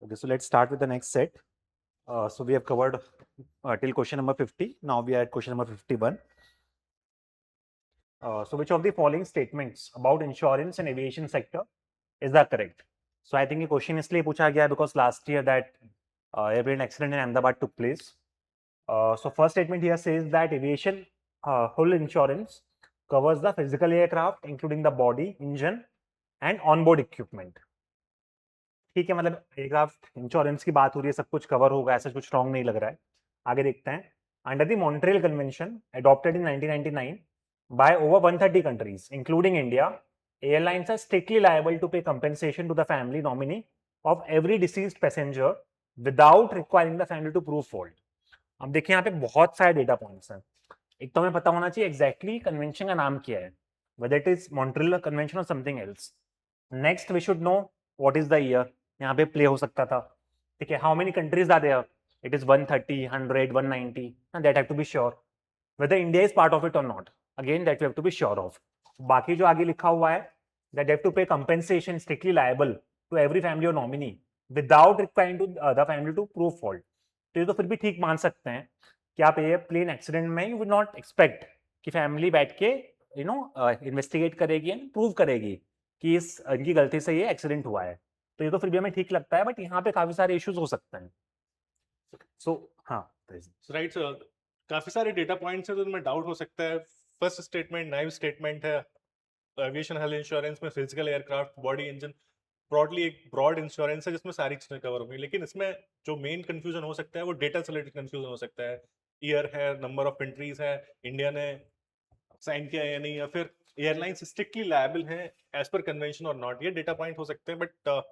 Okay, so let's start with the next set. So we have covered till question number 50. Now we are at question number 51. So which of the following statements about insurance and aviation sector is that correct? So I think ये question इसलिए पूछा गया है because last year that airplane accident in Ahmedabad took place. So first statement here says that aviation hull insurance covers the physical aircraft including the body, engine and onboard equipment. ठीक है, मतलब aircraft insurance की बात हो रही है, सब कुछ कवर होगा, ऐसा कुछ रॉन्ग नहीं लग रहा है। आगे देखते हैं। Under the Montreal convention adopted in 1999 by over 130 countries including India, airlines are strictly liable to pay compensation to the family nominee of every deceased passenger without requiring the family to prove fault. अब देखिए यहाँ पे बहुत सारे data points हैं। एक तो हमें पता होना चाहिए एग्जैक्टली कन्वेंशन का नाम क्या है, whether it is Montreal convention और something else. Next we should know what is the year यहाँ पे प्ले हो सकता था। ठीक है, how many countries are there, it is 130, 100, 190, that have to be sure whether India is part of it और not, again that we have to be sure of. बाकी जो आगे लिखा हुआ है that have to pay compensation strictly liable to every family और nominee without requiring to the family to prove fault, तो ये तो फिर भी ठीक मान सकते हैं कि आप ये प्लेन एक्सीडेंट में यू विल नॉट एक्सपेक्ट कि फैमिली बैठ के इन्वेस्टिगेट करेगी एंड प्रूव करेगी कि इनकी गलती से ये एक्सीडेंट हुआ है, तो ये तो फिर भी हमें ठीक लगता है। बट यहाँ पे काफी सारे इश्यूज हो सकते हैं। सो हाँ राइट सर, काफी सारे डेटा पॉइंट्स हैं तो इनमें डाउट हो सकता है। फर्स्ट स्टेटमेंट नाइव स्टेटमेंट है, एविएशन हेल्थ इंश्योरेंस में physical aircraft body engine broadly एक ब्रॉड इंश्योरेंस है जिसमें सारी चीजें कवर होंगी, लेकिन इसमें जो मेन कंफ्यूजन हो सकता है वो डेटा से रिलेटेड कंफ्यूजन हो सकता है। ईयर है, नंबर ऑफ कंट्रीज है, इंडिया ने साइन किया है या नहीं, या फिर एयरलाइंस स्ट्रिक्टली लायबल है एज पर कन्वेंशन और नॉट, ये डेटा पॉइंट हो सकते हैं। But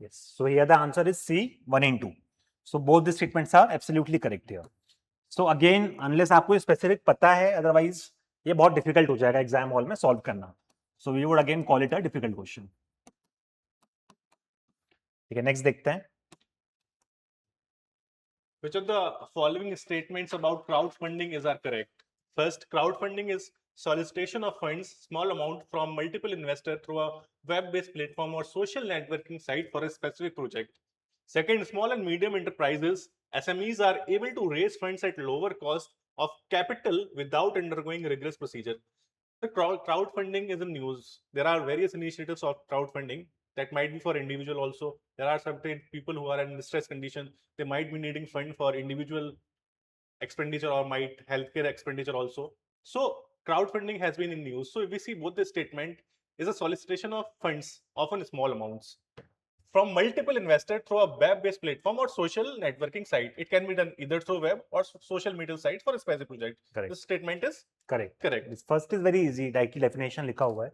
yes, so here the answer is C, 1 and 2. So both the statements are absolutely correct here. So again, unless आपको स्पेसिफिक पता है, अदरवाइज ये बहुत डिफिकल्ट हो जाएगा एग्जाम हॉल में सॉल्व करना। So we would again call it a difficult question. ठीक है, नेक्स्ट देखते हैं। which of the following statements about crowdfunding is are correct? First, crowdfunding is solicitation of funds, small amount from multiple investors through a web-based platform or social networking site for a specific project. Second, small and medium enterprises, SMEs, are able to raise funds at lower cost of capital without undergoing rigorous procedure. The crowdfunding is in news. There are various initiatives of crowdfunding that might be for individual also. There are certain people who are in distress condition. They might be needing fund for individual expenditure or might healthcare expenditure also. So crowdfunding has been in news. So if we see both the statement is a solicitation of funds, often small amounts, from multiple investors through a web-based platform or social networking site. It can be done either through web or social media sites for a specific project. Correct. This statement is correct correct. First is very easy, directly definition लिखा हुआ है।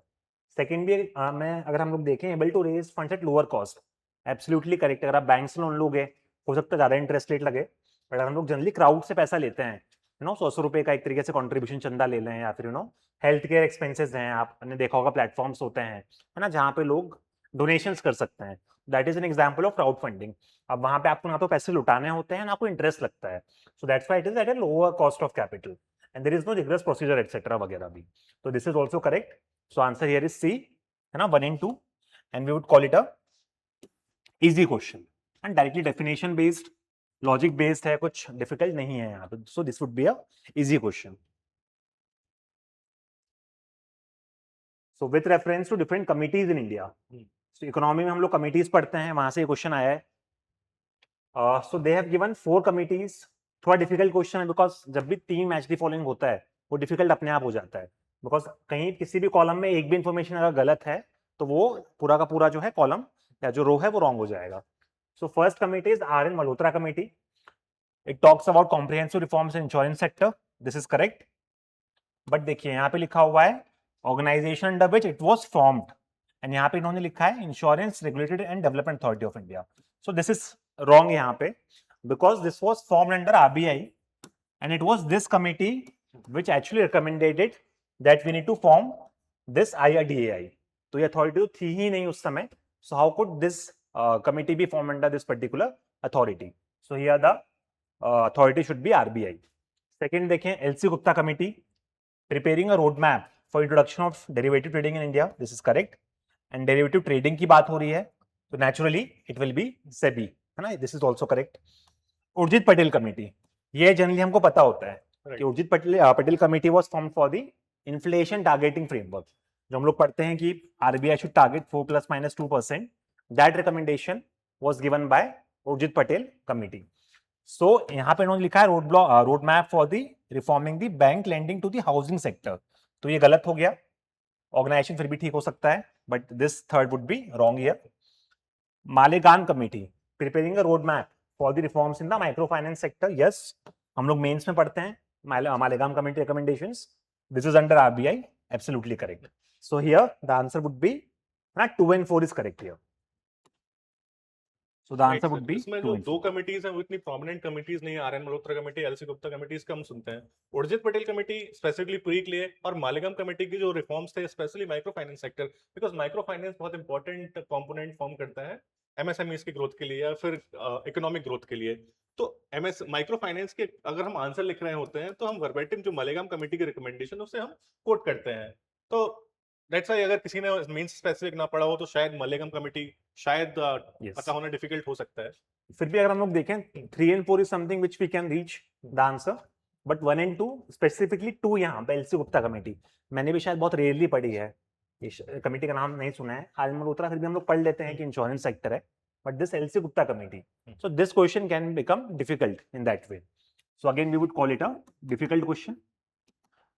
Second भी मैं अगर हम लोग देखें able to raise funds at lower cost, absolutely correct. अगर आप बैंक से लोन लोगे हो सकता है ज्यादा इंटरेस्ट रेट लगे, बट अगर हम लोग जनरली क्राउड से पैसा लेते हैं, यू नो 100 रुपए का एक तरीके से कॉन्ट्रीब्यूशन चंदा ले लें, या फिर you know health care expenses हैं, आपने देखा होगा प्लेटफॉर्म्स होते हैं, है ना, जहाँ पे लोग डोनेशंस कर सकते हैं। That is an example of crowd funding. अब वहाँ पे आपको ना तो पैसे लुटाने होते हैं ना आपको इंटरेस्ट लगता है, so that's why it is at a lower cost of capital and there is no rigorous procedure etc वगैरह भी। तो this is also correct. So answer here is C, है ना, 1 and 2, and we would call it a easy question and directly definition based, logic based है, कुछ difficult नहीं है यहाँ पे। So this would be a easy question. So with reference to different committees in India, so economy में हम लोग committees पढ़ते हैं, वहां से ये question आया है। So they have given 4 committees. थोड़ा डिफिकल्ट क्वेश्चन है बिकॉज जब भी 3 मैच दी फॉलोइंग होता है वो डिफिकल्ट अपने आप हो जाता है, बिकॉज कहीं किसी भी कॉलम में एक भी इंफॉर्मेशन अगर गलत है तो वो पूरा का पूरा जो है कॉलम या जो रो है वो रॉन्ग हो जाएगा। So first committee is R N Malhotra committee. It talks about comprehensive reforms in insurance sector, this is correct. But देखिए यहाँ पे लिखा हुआ है organisation under which it was formed, and यहाँ पे इन्होंने लिखा है insurance regulatory and development authority of India. So this is wrong यहाँ पे, because this was formed under RBI and it was this committee which actually recommended that we need to form this IRDAI. तो ये authority थी ही नहीं उस समय, so how could this committee be formed under this particular authority? So here the authority should be RBI. Second देखें LC Gupta committee preparing a roadmap for introduction of derivative trading in India, this is correct, and derivative trading की बात हो रही है तो naturally it will be SEBI, है ना, this is also correct. Urjit Patel committee, ये जनरली हमको पता होता है कि Right. Urjit Patel committee was form for the inflation targeting framework. जो हम लोग पढ़ते हैं कि RBI should target 4 ± 2%, that recommendation was given by Urjit Patel committee. So यहाँ पे इन्होंने लिखा है road map for the reforming the bank lending to the housing sector. तो ये गलत हो गया. ऑर्गेनाइजेशन फिर भी ठीक हो सकता है, but this third would be wrong here. Malegam committee, preparing a road map for the reforms in the micro finance sector. Yes, हम लोग मेंस में पढ़ते हैं Malegam committee recommendations. This is under RBI, absolutely correct. So here the answer would be 2 and 4 is correct here. So the Right, answer sir. would be इसमें 2 जो and दो 4. Committees हैं वो इतनी प्रोमिनेंट कमिटीज नहीं है, R N Malhotra committee, L C Gupta committee, इसका हम सुनते हैं. Urjit Patel committee specifically pre के लिए, और मालेगाम कमेटी की जो रिफॉर्म्स थे specially micro finance sector, because micro finance बहुत इंपॉर्टेंट कंपोनेंट फॉर्म करता है एमएसएमईज की ग्रोथ के लिए या फिर इकोनॉमिक ग्रोथ के लिए. तो एमएस माइक्रो फाइनेंस के अगर हम आंसर लिख रहे होते हैं तो हम वर्बेटिम जो मालेगाम कमेटी की रिकमेंडेशन उसे हम कोट करते हैं. तो दैट्स व्हाई अगर किसी ने मींस स्पेसिफिक ना पढ़ा हो तो शायद मालेगाम कमेटी शायद Yes. पता होना डिफिकल्ट हो सकता है. फिर भी अगर हम लोग देखें 3 and 4 is something which we can reach the answer, but 1 and 2 specifically 2 यहाँ पे एलसी गुप्ता कमेटी मैंने भी शायद बहुत रेयरली पढ़ी है. इस कमेटी का नाम नहीं सुना है. आर मल्होत्रा फिर भी हम लोग पढ़ लेते हैं कि इंश्योरेंस सेक्टर है, but this LC Gupta committee, so this question can become difficult in that way. So again we would call it a difficult question,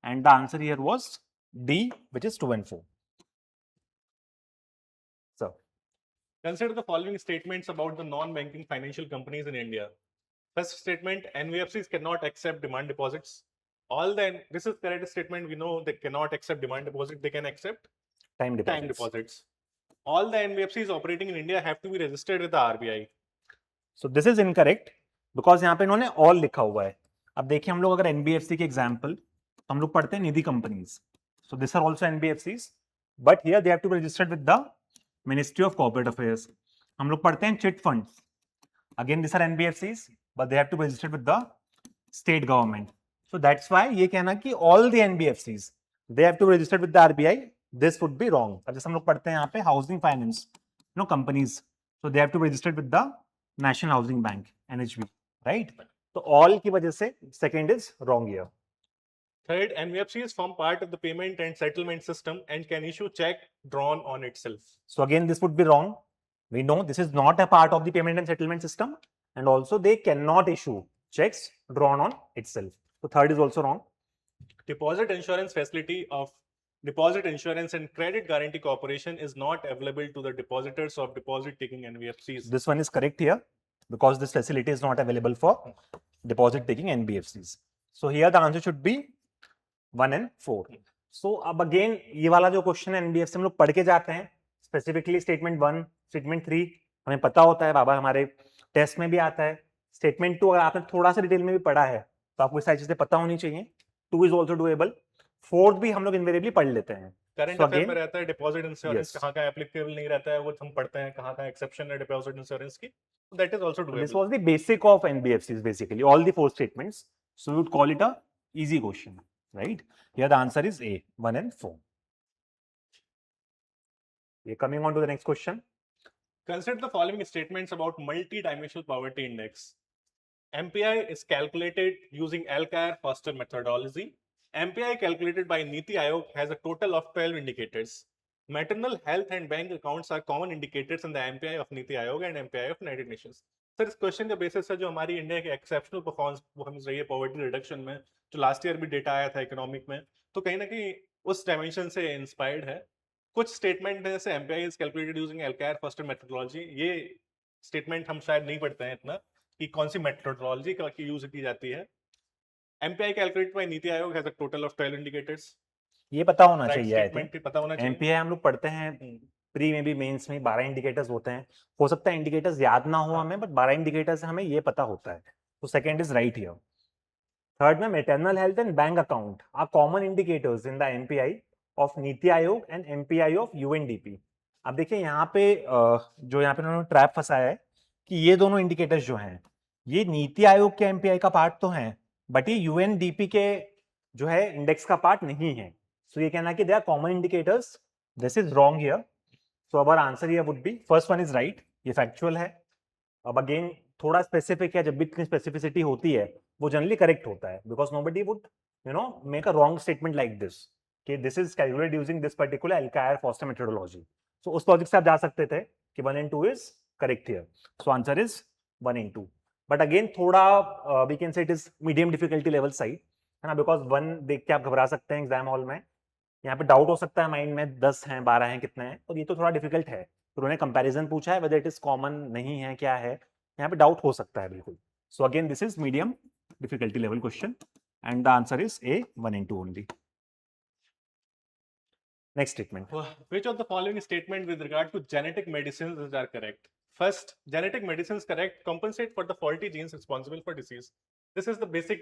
and the answer here was D, which is 2 and 4. So Consider the following statements about the non-banking financial companies in India. First statement, NBFCs cannot accept demand deposits. This is correct statement. We know they cannot accept demand deposit. They can accept time deposits. time deposits. All the NBFCs operating in India have to be registered with the RBI. So this is incorrect because यहाँ पे इन्होंने all लिखा हुआ है. अब देखिए हम लोग अगर NBFC के एग्जाम्पल हम लोग पढ़ते हैं निधि companies. So these are also NBFCs, but here they have to be registered with the Ministry of Corporate Affairs. हम लोग पढ़ते हैं chit funds. Again these are NBFCs, but they have to be registered with the state government. So that's why ये कहना कि all the NBFCs they have to be registered with the RBI, this would be wrong. अब जैसे हम लोग पढ़ते हैं यहाँ पे housing finance companies, so they have to be registered with the National Housing Bank, NHB, right? तो all की वजह से second is wrong here. Third, NBFCs form part of the payment and settlement system and can issue check drawn on itself. So again this would be wrong. We know this is not a part of the payment and settlement system, and also they cannot issue checks drawn on itself. So third is also wrong. Deposit insurance facility of Deposit Insurance and Credit Guarantee Corporation is not available to the depositors of deposit taking NBFCs. This one is correct here because this facility is not available for deposit taking NBFCs. So here the answer should be 1 and 4. So अब again ये वाला जो question है NBFC हम लोग पढ़ के जाते हैं, स्पेसिफिकली स्टेटमेंट 1, स्टेटमेंट 3 हमें पता होता है, बाबा हमारे टेस्ट में भी आता है. स्टेटमेंट 2 अगर आपने थोड़ा सा डिटेल में भी पढ़ा है तो आपको सारी चीजें पता होनी चाहिए. 2 is also doable. 4th भी हम लोग इनवेरिएबली पढ़ लेते हैं. करंट So अफेयर again- में रहता है डिपॉजिट इंश्योरेंस, Yes. कहाँ का एप्लीकेबल नहीं रहता है वो हम पढ़ते हैं, कहाँ का एक्सेप्शन है डिपॉजिट इंश्योरेंस की. That is also This doable. was the basic of NBFCs basically, all the 4 statements. So we would call it a easy question, right? Here the answer is A, 1 and 4. We're coming on to the next question. Consider the following statements about multi-dimensional poverty index. MPI is calculated using Alcaire-Foster methodology. MPI calculated by Niti Aayog has a total of 12 indicators. Maternal health and bank accounts are common indicators in the MPI of Niti Aayog and MPI of United Nations. Sir इस question के basis से जो हमारी India की exceptional performance रही है poverty reduction में, जो लास्ट ईयर भी डेटा आया था इकोनॉमिक में, तो कहीं ना कहीं उस डायमेंशन से इंस्पायर्ड है. कुछ स्टेटमेंट जैसे MPI is calculated using Alkire Foster methodology, ये स्टेटमेंट हम शायद नहीं पढ़ते हैं इतना कि कौन सी मेथोडोलॉजी का यूज की जाती है. MPI calculated by NITI Aayog has a total of 12 indicators. ये पता होना चाहिए. I think स्टेटमेंट पता होना चाहिए. MPI हम लोग पढ़ते हैं प्री में भी, मेंस में 12 इंडिकेटर्स होते हैं. हो सकता है इंडिकेटर्स याद ना हो हमें, बट 12 इंडिकेटर्स हमें ये पता होता है. तो second is right here. Third में maternal health and bank account are common indicators in the MPI of NITI Aayog and MPI of UNDP. अब देखिए यहाँ पे जो यहाँ पे उन्होंने ट्रैप फंसाया है कि ये दोनों इंडिकेटर्स जो हैं ये नीति आयोग के एमपीआई का पार्ट तो हैं, बट ये यूएनडीपी के जो है इंडेक्स का पार्ट नहीं है. सो ये कहना कि they are common indicators, this is wrong here. So our answer here would be first one is right, ये factual है. अब again थोड़ा specific है, जब भी इतनी specificity होती है वो generally correct होता है, because nobody would make a wrong statement like this कि this is calculated using this particular Alkire-Foster methodology. So उस logic से आप जा सकते थे कि 1 and 2 is correct here. So answer is 1 and 2. But again थोड़ा we can say it is medium difficulty level side है ना, because 1 देख के आप घबरा सकते हैं एग्जाम हॉल में, यहाँ पे डाउट हो सकता है माइंड में 10 हैं 12 हैं कितने हैं, और ये तो थोड़ा डिफिकल्ट है. तो उन्होंने कंपैरिजन पूछा है, वेदर इट इज कॉमन नहीं है क्या है, यहाँ पे डाउट हो सकता है बिल्कुल. So again this is medium difficulty level question and the answer is a 1 and 2 only. Next statement. Which of the following statement with regard to genetic medicines is are correct? First, genetic medicines correct compensate for the faulty genes responsible for disease. This is the basic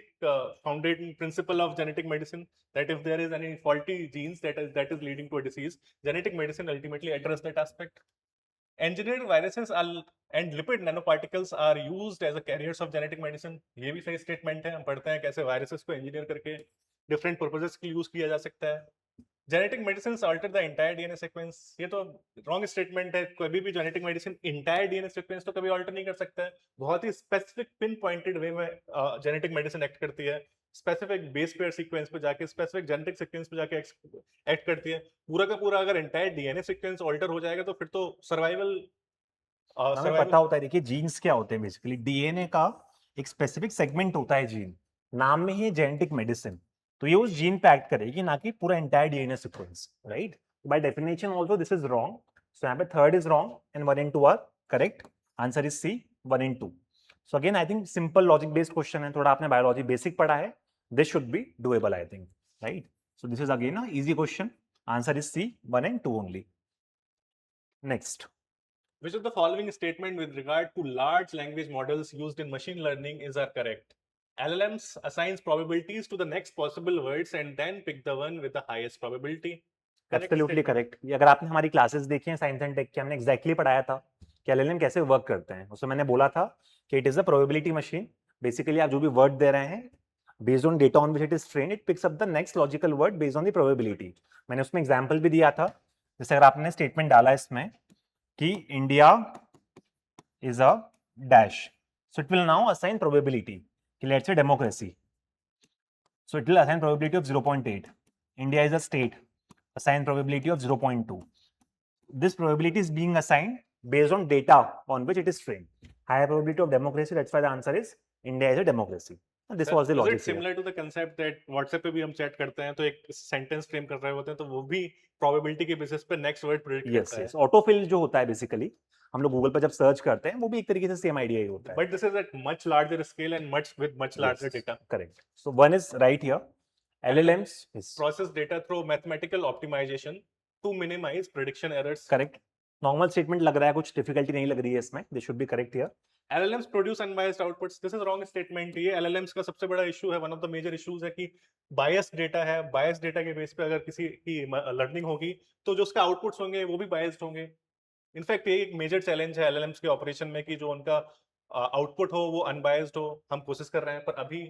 founding principle of genetic medicine, that if there is any faulty genes that is leading to a disease, genetic medicine ultimately address that aspect. Engineered viruses and lipid nanoparticles are used as a carriers of genetic medicine. ये भी सही statement है. हम पढ़ते हैं कैसे viruses को engineer करके different purposes के लिए use किया जा सकता है. Genetic medicine alter the entire DNA sequence. ये तो रॉन्ग स्टेटमेंट है. कभी भी genetic medicine entire DNA sequence तो कभी ऑल्टर नहीं कर सकता है. बहुत ही स्पेसिफिक पिन पॉइंटेड वे में जेनेटिक मेडिसिन एक्ट करती है. स्पेसिफिक बेस पेयर सीक्वेंस पे जाके स्पेसिफिक जेनेटिक सीक्वेंस पे जाके एक्ट करती है. पूरा का पूरा अगर इंटायर डीएनए सीक्वेंस ऑल्टर हो जाएगा तो फिर तो सर्वाइवल हमें पता होता है. देखिए जीन्स क्या होते हैं बेसिकली, डीएनए का एक स्पेसिफिक सेगमेंट होता है जीन, नाम में ही जेनेटिक मेडिसिन, तो ये उस जीन पे एक्ट करेगी, ना कि पूरा entire DNA sequence, right. By definition also this is wrong. So यहाँ पे third is wrong and 1 and 2 are correct. Answer is C 1 and 2. So again I think simple logic based question है, थोड़ा आपने biology basic पढ़ा है, this should be doable I think, right. So this is again a easy question. Answer is C 1 and 2 only. Next. Which of the following statement with regard to large language models used in machine learning is are correct? LLMs assigns probabilities to the next possible words and then pick the one with the highest probability. Absolutely correct. ये अगर आपने हमारी classes देखी हैं science and take की, हमने exactly पढ़ाया था कि एलएलएम कैसे वर्क करते हैं. उसमें मैंने बोला था कि it is a probability machine. Basically आप जो भी वर्ड दे रहे हैं, based on data on which it is trained, it picks up the next logical word based on the probability. मैंने उसमें एग्जांपल भी दिया था. जैसे अगर आपने स्टेटमेंट डाला इसमें कि India is a dash, so it will now assign probability कि let's say democracy, so it will assign probability of 0.8. India is a state, assign probability of 0.2. This probability is being assigned based on data on which it is trained. Higher probability of democracy, that's why the answer is India is a democracy. And this was the logic. Is it similar to the concept that WhatsApp पे भी हम chat करते हैं तो एक sentence frame कर रहे होते हैं तो वो भी प्रोबेबिलिटी के बेसिस पे नेक्स्ट वर्ड प्रेडिक्ट करता है. यस, ऑटोफिल जो होता है बेसिकली, हम लोग गूगल पर जब सर्च करते हैं वो भी एक तरीके से सेम आइडिया ही होता है. But this is eight much larger scale and much with much larger data. Correct. So one is right here. LLMs process data through mathematical optimization to minimize prediction errors. Correct. Normal statement लग रहा है, कुछ difficulty नहीं लग रही है इसमें. This should B correct here. LLMs produce unbiased outputs. This is wrong statement. ये LLMs का सबसे बड़ा इशू है, one of the major issues है कि बायस्ड डेटा है. बायस्ड डेटा के बेस पे अगर किसी की लर्निंग होगी तो जो उसके आउटपुट्स होंगे वो भी बायस्ड होंगे. इनफैक्ट ये एक मेजर चैलेंज है LLMs के ऑपरेशन में कि जो उनका आउटपुट हो वो अनबायस्ड हो. हम कोशिश कर रहे हैं, पर अभी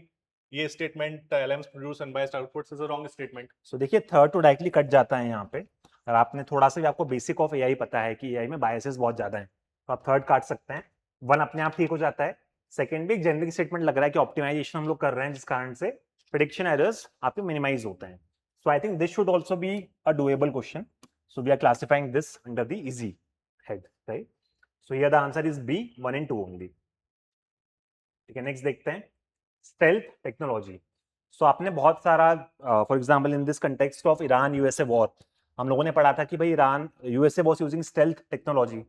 ये statement LLMs produce unbiased outputs is a wrong statement. सो देखिए थर्ड तो डायरेक्टली कट जाता है यहाँ पे. अगर आपने थोड़ा सा भी आपको बेसिक ऑफ एआई पता है कि एआई में बायसेस बहुत ज्यादा हैं, तो आप थर्ड काट सकते हैं. वन अपने आप ठीक हो जाता है. सेकंड भी एक जेनरिक स्टेटमेंट लग रहा है कि ऑप्टिमाइजेशन हम लोग कर रहे हैं जिस कारण से प्रेडिक्शन एरर्स आपके मिनिमाइज होते हैं. So I think this should also be a doable question. So we are classifying this under the easy head, right. So here the answer is B 1 and 2 only. ठीक है, next देखते हैं. Stealth technology. सो आपने बहुत सारा for example in this context of Iran USA war, हम लोगों ने पढ़ा था कि भाई Iran USA was using stealth technology.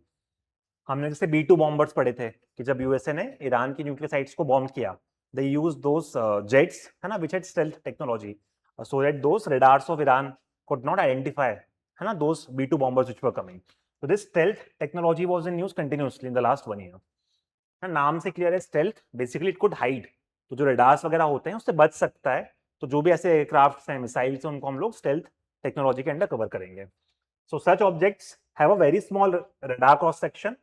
हमने जैसे B2 बॉम्बर्स पढ़े थे कि जब यूएसए ने ईरान की न्यूक्लियर साइट्स को बॉम्ब किया, दे यूज दोस जेट्स है ना, which had stealth technology, so that those radars of Iran could not identify है ना दोस B2 bombers which were coming. So this stealth technology was in use continuously in the last 1 year. नाम से clear है stealth, basically it could hide. तो जो radars वगैरह होते हैं उससे बच सकता है. तो जो भी ऐसे एयरक्राफ्ट्स हैं, मिसाइल्स हैं, उनको हम लोग स्टेल्थ टेक्नोलॉजी के अंडर कवर करेंगे. So such objects have a very small radar cross section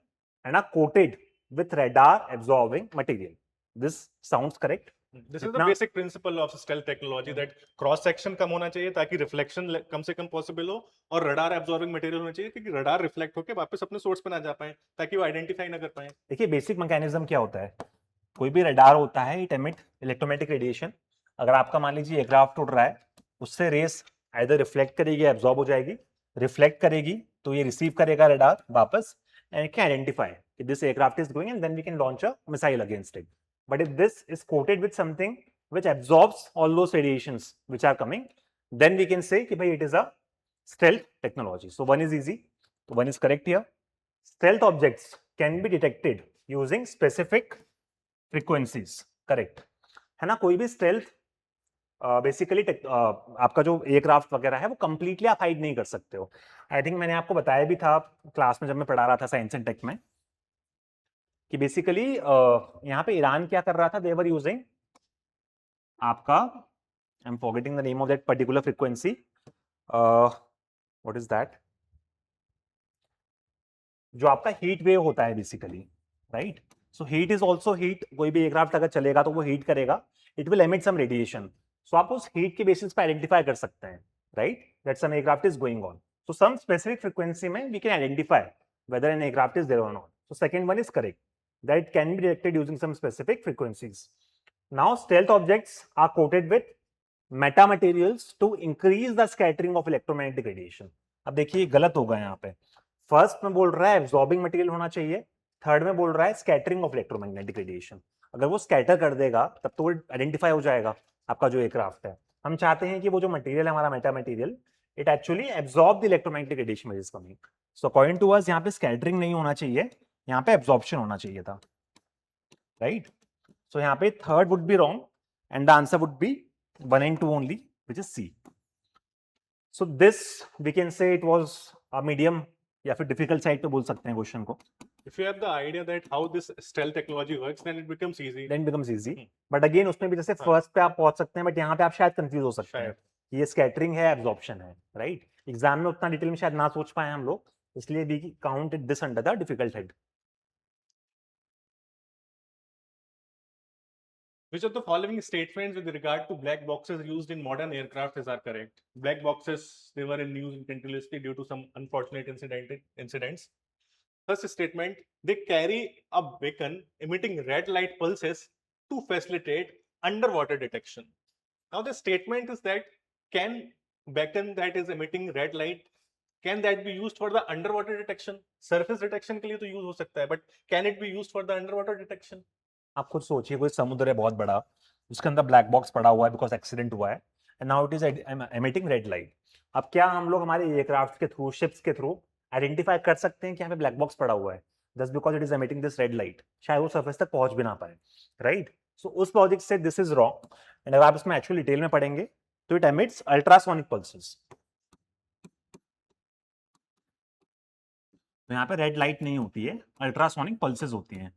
and are coated with radar absorbing material. This sounds correct. This is the जितना basic principle of stealth technology that cross section कम होना चाहिए ताकि reflection कम से कम possible हो, और radar absorbing material होना चाहिए क्योंकि रडार रिफ्लेक्ट होकर वापस अपने सोर्स पे ना जा पाए ताकि वो आइडेंटिफाई ना कर पाए. देखिए बेसिक मैकेनिज्म क्या होता है, कोई भी रडार होता है इट एमिट इलेक्ट्रोमैग्नेटिक रेडिएशन. अगर आपका मान लीजिए एयरक्राफ्ट उड़ रहा है, उससे रेस आइदर रिफ्लेक्ट करेगी, एब्जॉर्ब हो जाएगी. रिफ्लेक्ट करेगी तो ये रिसीव करेगा रडार वापस and it can identify if this aircraft is going, and then we can launch a missile against it. But if this is coated with something which absorbs all those radiations which are coming, then we can say कि भाई it is a stealth technology. So one is easy, so one is correct here. Stealth objects can be detected using specific frequencies. Correct है ना. कोई भी stealth basically आपका जो aircraft वगैरह है वो कंप्लीटली आप हाइड नहीं कर सकते हो. आई थिंक मैंने आपको बताया भी था क्लास में जब मैं पढ़ा रहा था साइंस एंड टेक में कि बेसिकली यहाँ पे ईरान क्या कर रहा था, देवर यूजिंग आपका, I am forgetting the name of that particular frequency, what is that, जो आपका हीट वेव होता है basically, right. So heat is also heat. कोई भी एयरक्राफ्ट अगर चलेगा तो वो हीट करेगा, it will emit some radiation. So आप उस हीट के बेसिस पे आइडेंटिफाई कर सकते हैं, right, that some aircraft is going on. So some specific frequency में we can identify whether an aircraft is there or not. So second one is correct, that it can be detected using some specific frequencies. Now stealth objects are coated with metamaterials to increase the scattering of electromagnetic radiation. अब देखिए गलत होगा यहाँ पे. First में बोल रहा है एब्जॉर्बिंग मटेरियल होना चाहिए, थर्ड में बोल रहा है स्कैटरिंग ऑफ इलेक्ट्रोमैग्नेटिक रेडिएशन. अगर वो स्कैटर कर देगा तब तो वो आइडेंटिफाई हो जाएगा आपका जो एयरक्राफ्ट है. हम चाहते हैं कि वो जो मटेरियल है हमारा meta material, it actually absorb the electromagnetic radiation which is coming. So according to us यहाँ पे स्कैटरिंग नहीं होना चाहिए, यहाँ पे एब्जॉर्प्शन होना चाहिए था, राइट. सो यहाँ पे third would be wrong and the answer would B 1 and 2 only, which is C. So this we can say it was a medium या फिर डिफिकल्ट साइड पे बोल सकते हैं क्वेश्चन को. If you have the idea that how this stealth technology works, then it becomes easy. Then becomes easy. But again उसमें भी जैसे फर्स्ट पे आप पहुंच सकते हैं, बट यहाँ पे आप शायद कंफ्यूज हो सकते हैं कि ये स्कैटरिंग है एब्जॉर्प्शन है, राइट. एग्जाम में उतना डिटेल में शायद ना सोच पाए हम लोग, इसलिए we counted this under the difficult head. Which of the following statements with regard to black boxes used in modern aircraft are correct? Black boxes, they were in use continuously due to some unfortunate incidents. First statement, they carry a beacon emitting red light pulses to facilitate underwater detection. Now the statement is that can beacon that is emitting red light, can that be used for the underwater detection? Surface detection के लिए तो use हो सकता है, but can it be used for the underwater detection? आप खुद सोचिए कोई समुद्र है बहुत बड़ा, उसके अंदर ब्लैक बॉक्स पड़ा हुआ है बिकॉज एक्सीडेंट हुआ है and now it is emitting red light. अब क्या हम लोग हमारे एयरक्राफ्ट के थ्रू, शिप्स के थ्रू आइडेंटिफाई कर सकते हैं कि यहाँ पे ब्लैक बॉक्स पड़ा हुआ है just because it is emitting this red light? शायद वो सरफेस तक पहुंच भी ना पाए, राइट. सो उस लॉजिक से दिस इज रॉन्ग. एंड अगर आप इसमें एक्चुअली डिटेल में पढ़ेंगे तो इट एमिट्स अल्ट्रासोनिक पल्सेस. तो यहाँ पे रेड लाइट नहीं होती है, अल्ट्रासोनिक पल्सेस होती हैं.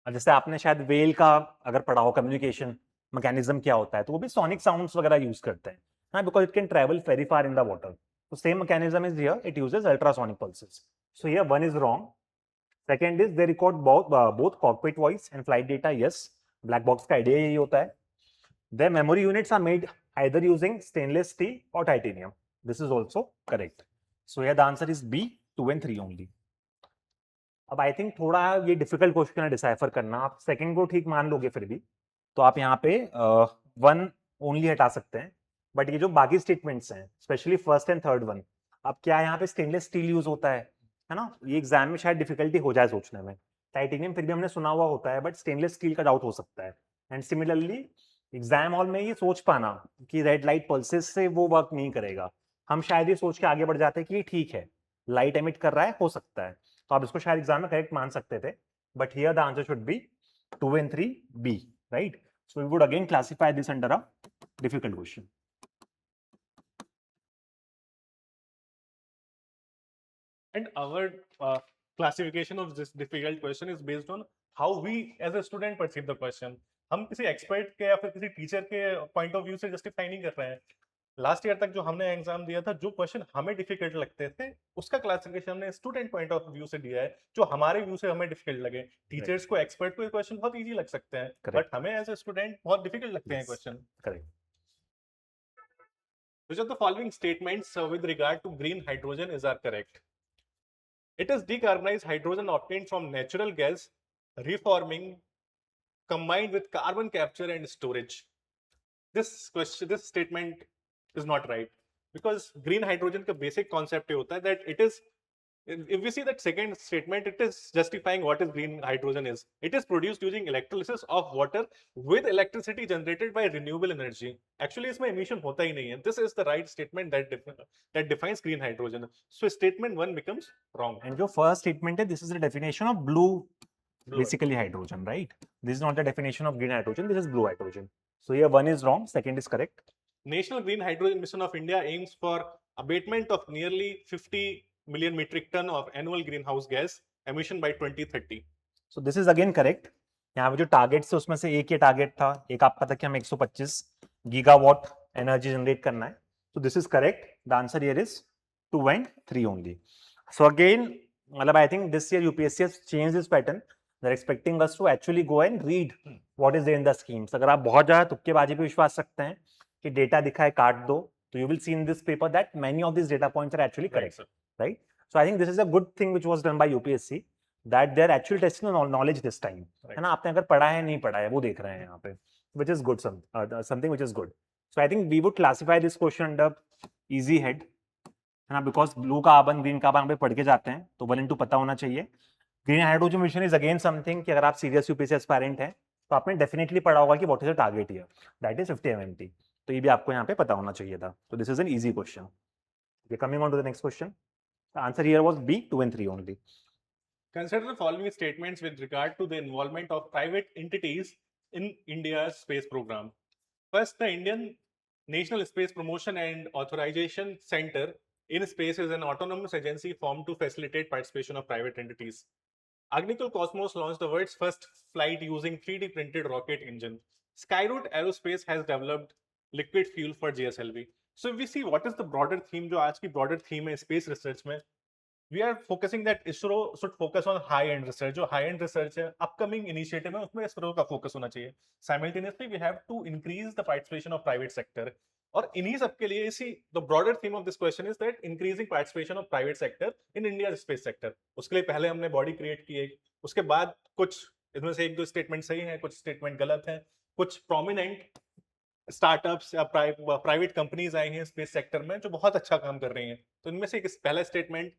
जैसे आपने शायद वेल का अगर पढ़ा हो कम्युनिकेशन मैकेनिज्म क्या होता है, तो वो भी सोनिक साउंड्स वगैरह यूज करते हैं, हाँ, because it can travel very far in the water. तो same mechanism is here, it uses ultrasonic pulses. So here one is wrong. Second is they record both cockpit voice and flight data. Yes, black box का idea यही होता है. Their memory units are made either using stainless steel or titanium. This is also correct. So here the answer is B, 2 and 3 only. अब I think थोड़ा ये difficult question है decipher करना. आप सेकंड को ठीक मान लोगे फिर भी, तो आप यहाँ पे 1 ओनली हटा सकते हैं. बट ये जो बाकी स्टेटमेंट्स हैं, specially first and third one, अब क्या यहाँ पे स्टेनलेस स्टील यूज होता है ना, ये एग्जाम में शायद डिफिकल्टी हो जाए सोचने में. टाइटेनियम फिर भी हमने सुना हुआ होता है, बट स्टेनलेस स्टील का डाउट हो सकता है. एंड सिमिलरली एग्जाम हॉल में ये सोच पाना कि रेड लाइट पल्सेस से वो वर्क नहीं करेगा, हम शायद ये सोच के आगे बढ़ जाते हैं कि ठीक है लाइट एमिट कर रहा है, हो सकता है, तो आप इसको शायद एग्जाम में करेक्ट मान सकते थे. But here the answer should be 2 and 3 B, right. So we would again classify this under a difficult question. And our classification of this difficult question is based on how we as a student perceive the question. हम किसी expert के या फिर किसी teacher के point of view से justify नहीं कर रहे हैं. लास्ट ईयर तक जो हमने एग्जाम दिया था, जो क्वेश्चन हमें डिफिकल्ट लगते थे उसका क्लासिफिकेशन हमने स्टूडेंट पॉइंट ऑफ व्यू से दिया है, जो हमारे व्यू से हमें डिफिकल्ट लगे। टीचर्स को, एक्सपर्ट को ये क्वेश्चन बहुत इजी लग सकते हैं, Correct. बट हमें एज ए स्टूडेंट बहुत डिफिकल्ट लगते हैं Yes. Question. Correct. Which of the following statements with regard to green hydrogen is are correct? It is decarbonized hydrogen obtained from natural gas, reforming, combined with carbon capture and storage. This statement is not right, because green hydrogen का basic concept ये होता है that it is, if we see that second statement, it is justifying what is green hydrogen is. It is produced using electrolysis of water with electricity generated by renewable energy. Actually इसमें emission होता ही नहीं है. This is the right statement that defines green hydrogen. So statement 1 becomes wrong. And your first statement is this is the definition of blue, Blue basically hydrogen, right? This is not the definition of green hydrogen. This is blue hydrogen. So here one is wrong, second is correct. National Green Hydrogen Mission of India aims for abatement of nearly 50 million metric ton of annual greenhouse gas emission by 2030. So this is again correct. यहाँ पे जो target से उसमें से एक ये target था, एक आपका था कि हम 125 गीगावाट एनर्जी जनरेट करना है. So this is correct. The answer here is 2 and 3 only. So again, मतलब I think this year UPSC has changed this pattern. They're expecting us to actually go and read what is there in the schemes. अगर आप बहुत ज़्यादा तुक्केबाजी पे विश्वास रखते हैं कि डेटा दिखा है काट दो, तो you will see in this paper that many of these data points are actually correct, right? So I think this is a good thing which was done by UPSC, that they're actually testing the knowledge this time. है ना, आपने अगर पढ़ा है नहीं पढ़ा है वो देख रहे हैं यहाँ पे, which is good, something which is good. So I think we would classify this question under easy head, है ना, because blue carbon green carbon पे पढ़ के जाते हैं तो 1 and 2 पता होना चाहिए. Green hydrogen mission is again something कि अगर आप सीरियस यूपीएससी एस्पायरेंट हैं तो आपने डेफिनेटली पढ़ा होगा कि what is the target here, that is 50 MMT. तो ये भी आपको यहाँ पे पता होना चाहिए था. तो this is an easy question. We are coming on to the next question. The answer here was B, 2 and 3 only. Consider the following statements with regard to the involvement of private entities in India's space program. First, the Indian National Space Promotion and Authorization Center in Space is an autonomous agency formed to facilitate participation of private entities. Agnikul Cosmos launched the world's first flight using 3D printed rocket engine. Skyroot Aerospace has developed liquid fuel for GSLV. So if we see what is the broader theme, जो आज की broader theme है space research में, we are focusing that ISRO should focus on high-end research. जो high-end research है, upcoming initiative है, उसमें ISRO का focus होना चाहिए. Simultaneously, we have to increase the participation of private sector. और इन्हीं सब के लिए इसी the broader theme of this question is that increasing participation of private sector in India's space sector. उसके लिए पहले हमने body create की एक, उसके बाद कुछ इसमें से एक दो statement सही हैं, कुछ statement गलत हैं, कुछ prominent स्टार्टअप्स या प्राइवेट कंपनीज आई हैं स्पेस सेक्टर में जो बहुत अच्छा काम कर रही हैं. तो इनमें से एक पहला statement,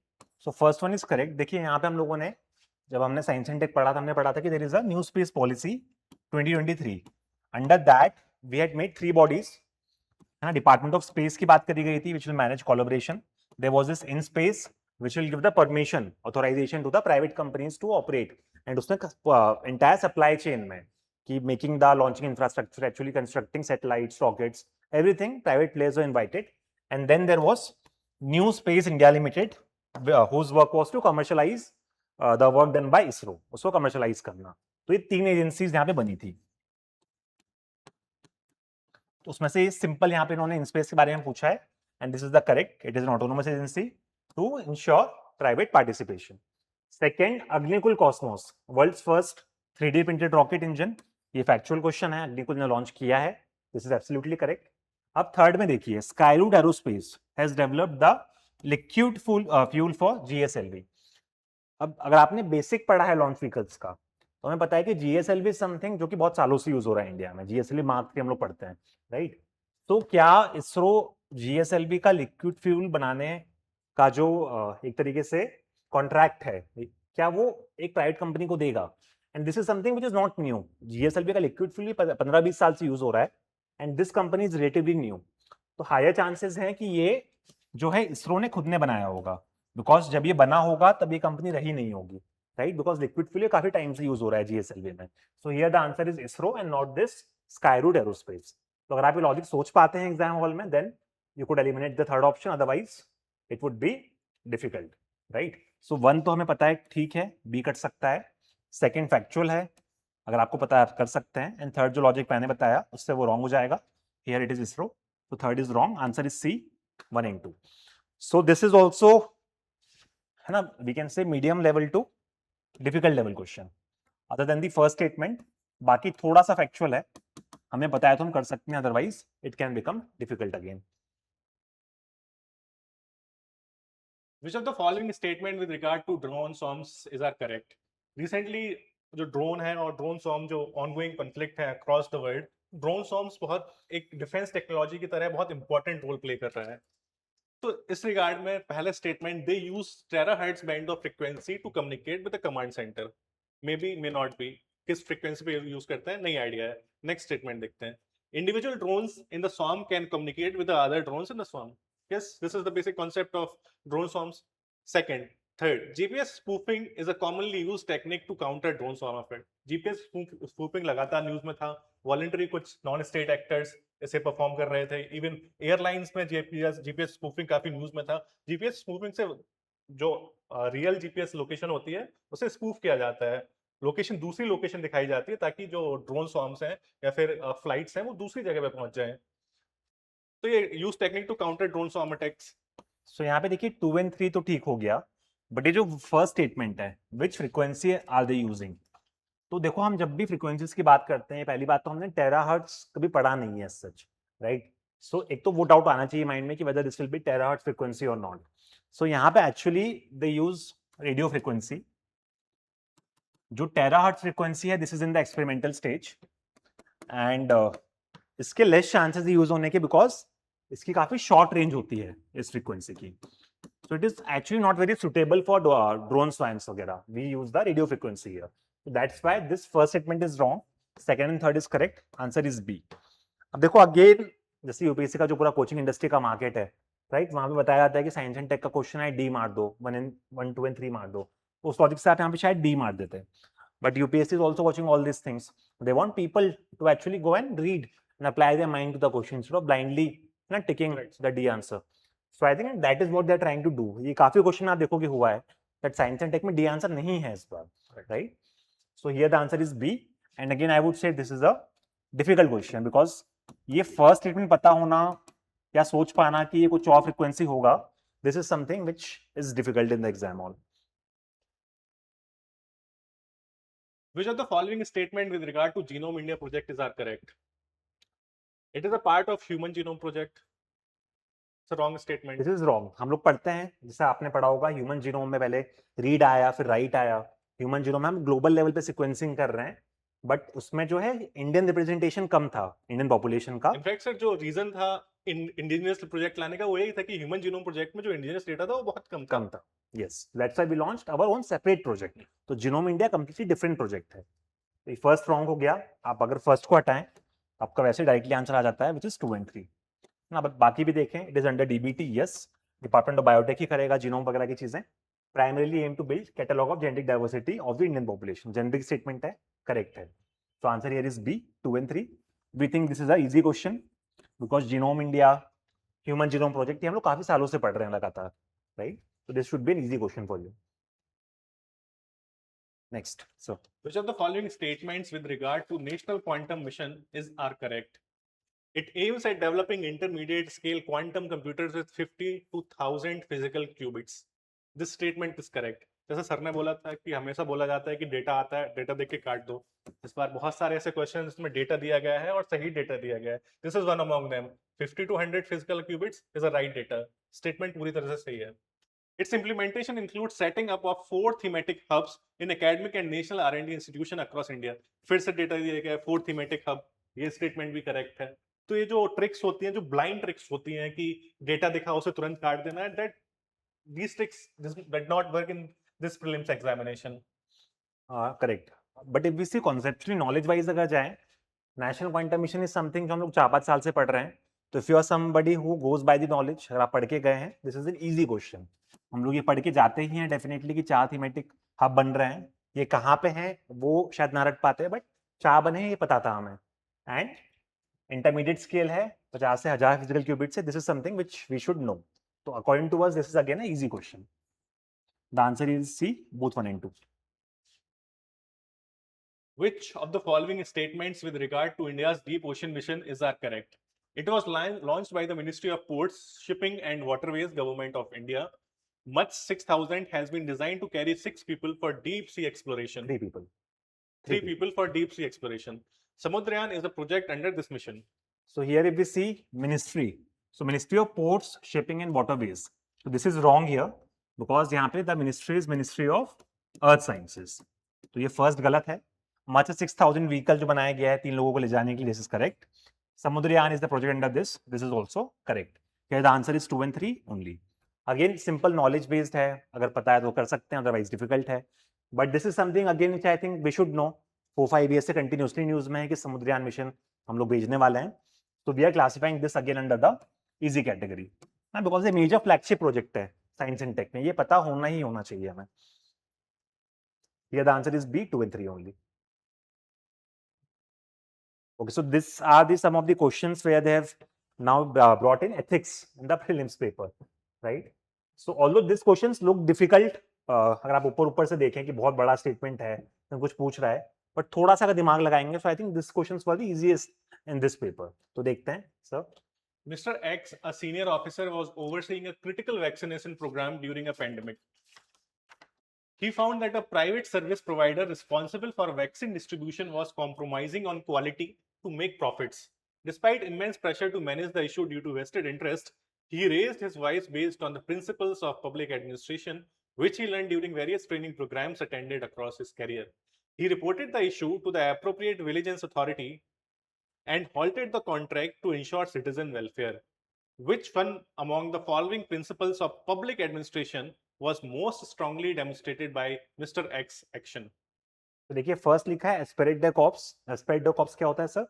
so first one is correct. देखिए यहाँ पे हम लोगों ने जब हमने साइंस एंड टेक पढ़ा था, हमने पढ़ा था कि there is a new space policy 2023. Under that we had made 3 bodies, है ना. डिपार्टमेंट ऑफ स्पेस की बात करी गई थी which will manage collaboration. There was this in space which will give the permission authorization to the private companies to operate, and उसने entire supply chain में keep making the launching infrastructure, actually constructing satellites, rockets, everything private players were invited. And then there was New Space India Limited, whose work was to commercialize the work done by ISRO, उसको commercialize करना. तो ये 3 agencies यहाँ पे बनी थी. उसमें से सिंपल यहाँ पे इन्होंने इन स्पेस के बारे में पूछा है, and this is the correct. It is an autonomous agency to ensure private participation. Second, Agnikul Cosmos, world's first 3D printed rocket engine. ये फैक्चुअल क्वेश्चन है, अग्निकुल ने लॉन्च किया है. This is absolutely correct. अब थर्ड में देखिए, Skyroot aerospace has developed the liquid fuel for GSLV. अब अगर आपने बेसिक पढ़ा है लॉन्च व्हीकल्स का तो हमें पता है कि जीएसएलवी समथिंग जो कि बहुत सालों से यूज हो रहा है इंडिया में. जीएसएलवी मार्क 3 हम लोग पढ़ते हैं, राइट. तो क्या इसरो जीएसएलवी का लिक्विड फ्यूल बनाने का जो एक तरीके से कॉन्ट्रैक्ट है, क्या वो एक प्राइवेट कंपनी को देगा? And this is something which is not new. GSLV का लिक्विड फ्यूल 15-20 साल से यूज हो रहा है, and this company is relatively new. तो हायर चांसेस हैं कि ये जो है इसरो ने खुद ने बनाया होगा, बिकॉज जब ये बना होगा तब ये कंपनी रही नहीं होगी, राइट. बिकॉज लिक्विड फ्यूल काफी टाइम से यूज हो रहा है जीएसएलवी में. So here the answer is ISRO and not this Skyroot Aerospace. तो अगर आप ये लॉजिक सोच पाते हैं एग्जाम हॉल में, then you could eliminate the third option, otherwise it would be difficult, right. So 1 तो हमें पता है ठीक है, बी कट सकता है. सेकेंड फैक्चुअल है, अगर आपको पता है आप कर सकते हैं. एंड थर्ड जो लॉजिक मैंने बताया उससे वो रॉन्ग हो जाएगा. Here it is ISRO. So third is wrong. Answer is C, 1 and 2. So this is also, है ना, we can say medium level to difficult level question. Other than the first statement, बाकी थोड़ा सा factual है, हमें बताया तो हम कर सकते हैं, otherwise it can become difficult again. Which of the following statement with regard to drone swarms is are correct? Recently, जो ड्रोन है और ड्रोन सॉर्म जो ऑनगोइंग कॉन्फ्लिक्ट है अक्रॉस द वर्ल्ड, ड्रोन सॉर्म्स बहुत एक डिफेंस टेक्नोलॉजी की तरह बहुत इंपॉर्टेंट रोल प्ले कर रहा है. तो इस रिगार्ड में पहला statement, they use terahertz band of frequency to communicate with the command centre. May be may not be. किस फ्रीक्वेंसी पे यूज करते हैं नहीं आइडिया है. नेक्स्ट स्टेटमेंट देखते हैं. Individual drones in the swarm can communicate with the other drones in the swarm. Yes, this is the basic concept of drone swarms. Second, third, GPS spoofing is a commonly used technique to counter drone swarm effect. GPS spoofing लगातार news में था. Voluntary कुछ non state actors इसे perform कर रहे थे. Even airlines में GPS spoofing काफी न्यूज में था. जीपीएस स्पूफिंग से जो रियल जीपीएस लोकेशन होती है उसे स्पूफ किया जाता है. लोकेशन दूसरी लोकेशन दिखाई जाती है ताकि जो ड्रोन स्वॉर्म्स हैं या फिर फ्लाइट्स हैं वो दूसरी जगह पे पहुंच जाएं. तो ये use technique to counter drone swarm attacks. So यहाँ पे देखिए 2 and 3 तो ठीक हो गया, बट ये जो फर्स्ट स्टेटमेंट है, विच फ्रीक्वेंसी आर दे यूजिंग, तो देखो हम जब भी फ्रीक्वेंसीज की बात करते हैं, पहली बात तो हमने टेराहर्ट्ज कभी पढ़ा नहीं है सच, राइट. सो एक तो वो डाउट आना चाहिए माइंड में कि whether this will be terahertz frequency और नॉट. सो यहाँ पे actually they use radio frequency. जो टेराहर्ट्ज फ्रीक्वेंसी है, this is in the experimental stage, and इसके लेस चांसेस यूज होने के, बिकॉज इसकी काफी शॉर्ट रेंज होती है इस फ्रीक्वेंसी की. So it is actually not very suitable for drone swarms वगैरह. We use the radio frequency here. So that's why this first statement is wrong. Second and third is correct. Answer is B. अब देखो again, जैसे UPSC का जो पूरा coaching industry का market है, right, वहां पे बताया जाता है कि साइंस एंड टेक का क्वेश्चन है, डी मार दो, 1, 2 and 3 मार दो. उस लॉजिक से आप यहाँ पे शायद डी मार देते हैं. But UPSC is also watching all this things. They want people to actually go and read and apply their mind to the question instead of blindly ticking the D answer. So I think that is what they are trying to do. ये काफी question आप देखोगे हुआ है that science and tech में D answer नहीं है इस बार, right? So here the answer is B. And again I would say this is a difficult question because ये first statement पता होना या सोच पाना कि ये कुछ और frequency होगा, this is something which is difficult in the exam hall. Which of the following statement with regard to Genome India project is are correct? It is a part of Human Genome Project. It's a wrong statement. This is wrong. हम लोग पढ़ते हैं, जैसे आपने पढ़ा होगा, human genome में पहले रीड आया फिर राइट आया. ह्यूमन जीनोम में हम ग्लोबल लेवल पे सीक्वेंसिंग कर रहे हैं, बट उसमें जो है इंडियन रिप्रेजेंटेशन कम था इंडियन पॉपुलेशन का. इनफैक्ट सर जो रीजन था इंडिजिनियस प्रोजेक्ट लाने का वो यही था कि ह्यूमन जीनोम प्रोजेक्ट में जो इंडिजिनियस डेटा था वो बहुत कम था. Yes, that's why we launched our own separate project. तो genome India completely different project है. तो फर्स्ट रॉन्ग हो गया. आप अगर फर्स्ट को हटाएं, आपका वैसे डायरेक्टली आंसर आ जाता है, विच इज 2 and 3 ना. बाकी भी देखें, it is under DBT. Yes, department of biotech ही करेगा जीनोम वगैरह की चीजें. Primarily aim to build catalogue of genetic diversity of the Indian population. Generic statement है, करेक्ट है. So answer here is B, 2 and 3. We think this is a easy question because genome India, human genome project हम लोग काफी सालों से पढ़ रहे हैं लगातार, right. So this should be an easy question for you. Next, so which of the following statements with regard to National Quantum Mission are correct? It aims at developing intermediate scale quantum computers with 50 to 1000 physical qubits. This statement is correct. जैसा sir ने बोला था कि हमेशा बोला जाता है कि डेटा आता है, डेटा देख के काट दो. इस बार बहुत सारे ऐसे क्वेश्चन जिसमें डेटा दिया गया है और सही डेटा दिया गया है. This is one among them. 50 to 100 physical qubits is a right data. Statement पूरी तरह से सही है. Its implementation includes setting up of 4 thematic hubs in academic and national R&D institution across India. फिर से डेटा दिया गया है 4 thematic hub. ये स्टेटमेंट भी करेक्ट है. तो ये जो ट्रिक्स होती हैं, जो ब्लाइंड ट्रिक्स होती हैं कि डेटा दिखा उसे तुरंत काट देना है, that these tricks did not work in this prelims examination. Correct. But if we see conceptually knowledge wise अगर जाएं, national quantum mission is something जो हम लोग 4-5 साल से पढ़ रहे हैं. तो if you are somebody who goes by the knowledge, अगर आप पढ़ के गए हैं, this is an easy question. हम लोग ये पढ़ के जाते ही हैं डेफिनेटली कि 4 थीमेटिक हब बन रहे हैं. ये कहाँ पे हैं वो शायद ना रट पाते, बट 4 बने हैं ये पता था हमें. एंड इंटरमीडिएट स्केल है 50 से 1000 फिजिकल क्यूबिट से. This is something which we should know. तो according to us this is again a easy question. The answer is C, both 1 and 2. Which of the following statements with regard to India's deep ocean mission are correct? It was launched by the Ministry of Ports, Shipping and Waterways, Government of India. Much 6000 has been designed to carry 6 people for deep sea exploration. 3 people. Three people for deep sea exploration. Samudrayan is a project under this mission. So here if we see ministry, so Ministry of Ports, Shipping and Waterways. So this is wrong here because यहाँ पे the ministry is Ministry of Earth Sciences. तो ये first गलत है. Much 6000 vehicle जो बनाया गया है 3 लोगों को ले जाने के लिए, this is correct. Samudrayan is the project under this. This is also correct. Here the answer is 2 and 3 only. Again simple knowledge based है, अगर पता है तो कर सकते हैं, otherwise difficult है. But this is something again which I think we should know. 4-5 years से continuously न्यूज में है कि समुद्रयान मिशन हम लोग भेजने वाले हैं. So we are classifying this again under the easy category. Now because ये major flagship project है science and tech में, ये पता होना ही होना चाहिए हमें. Here the answer is B, 2 and 3 only. Okay, so this are the some of the questions where they have now brought in ethics in the prelims paper, right? So although these questions look difficult, अगर आप ऊपर से देखें कि बहुत बड़ा statement है, तो कुछ पूछ रहा है, बट थोड़ा सा अगर दिमाग लगाएंगे, so I think this questions were the easiest in this paper. तो देखते हैं, sir. Mr. X, a senior officer, was overseeing a critical vaccination program during a pandemic. He found that a private service provider responsible for vaccine distribution was compromising on quality to make profits. Despite immense pressure to manage the issue due to vested interest, he raised his voice based on the principles of public administration, which he learned during various training programs attended across his career. He reported the issue to the appropriate vigilance authority and halted the contract to ensure citizen welfare. Which one among the following principles of public administration was most strongly demonstrated by Mr. X action? तो देखिए first लिखा है esprit the corps. Esprit the corps क्या होता है sir?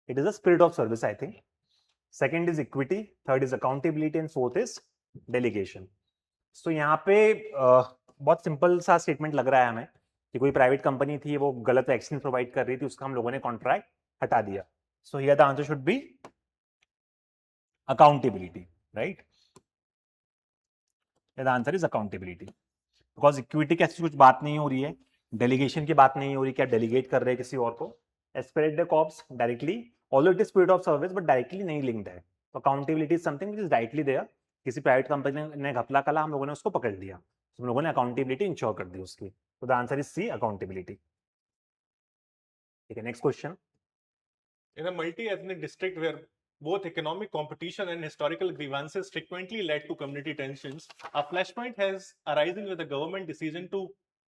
It is a spirit of service I think. Second is equity, third is accountability and fourth is delegation. So यहाँ पे बहुत सिंपल सा स्टेटमेंट लग रहा है हमें कि कोई प्राइवेट कंपनी थी, वो गलत वैक्सीन प्रोवाइड कर रही थी, उसका हम लोगों ने कॉन्ट्रैक्ट हटा दिया. सो here the answer should B accountability, right? The answer is accountability because equity की ऐसी कुछ बात नहीं हो रही है, डेलीगेशन की बात नहीं हो रही कि आप डेलीगेट कर रहे हैं किसी और को. Aspirate the cops directly, although it is spirit of service, but directly नहीं लिंक्ड है. तो accountability is something which is directly there. किसी प्राइवेट कंपनी ने घपला करा, हम लोगों ने उसको पकड़ लिया, तो हम लोगों ने अकाउंटेबिलिटी इंश्योर कर दी उसकी. तो the answer is C, accountability. ठीक है, next question. In a multi-ethnic district where both economic competition and historical grievances frequently led to community tensions, a flashpoint has arisen with the government decision to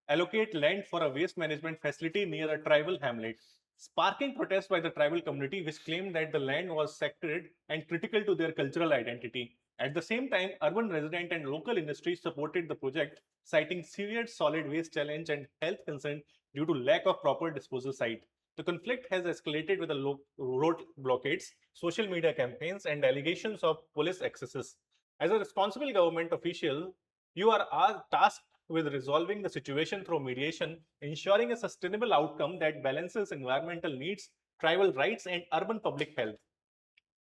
allocate land for a waste management facility near a tribal hamlet, sparking protests by the tribal community, which claimed that the land was sacred and critical to their cultural identity. At the same time, urban resident and local industries supported the project, citing severe solid waste challenge and health concern due to lack of proper disposal site. The conflict has escalated with the road blockades, social media campaigns, and allegations of police excesses. As a responsible government official, you are tasked with resolving the situation through mediation, ensuring a sustainable outcome that balances environmental needs, tribal rights, and urban public health.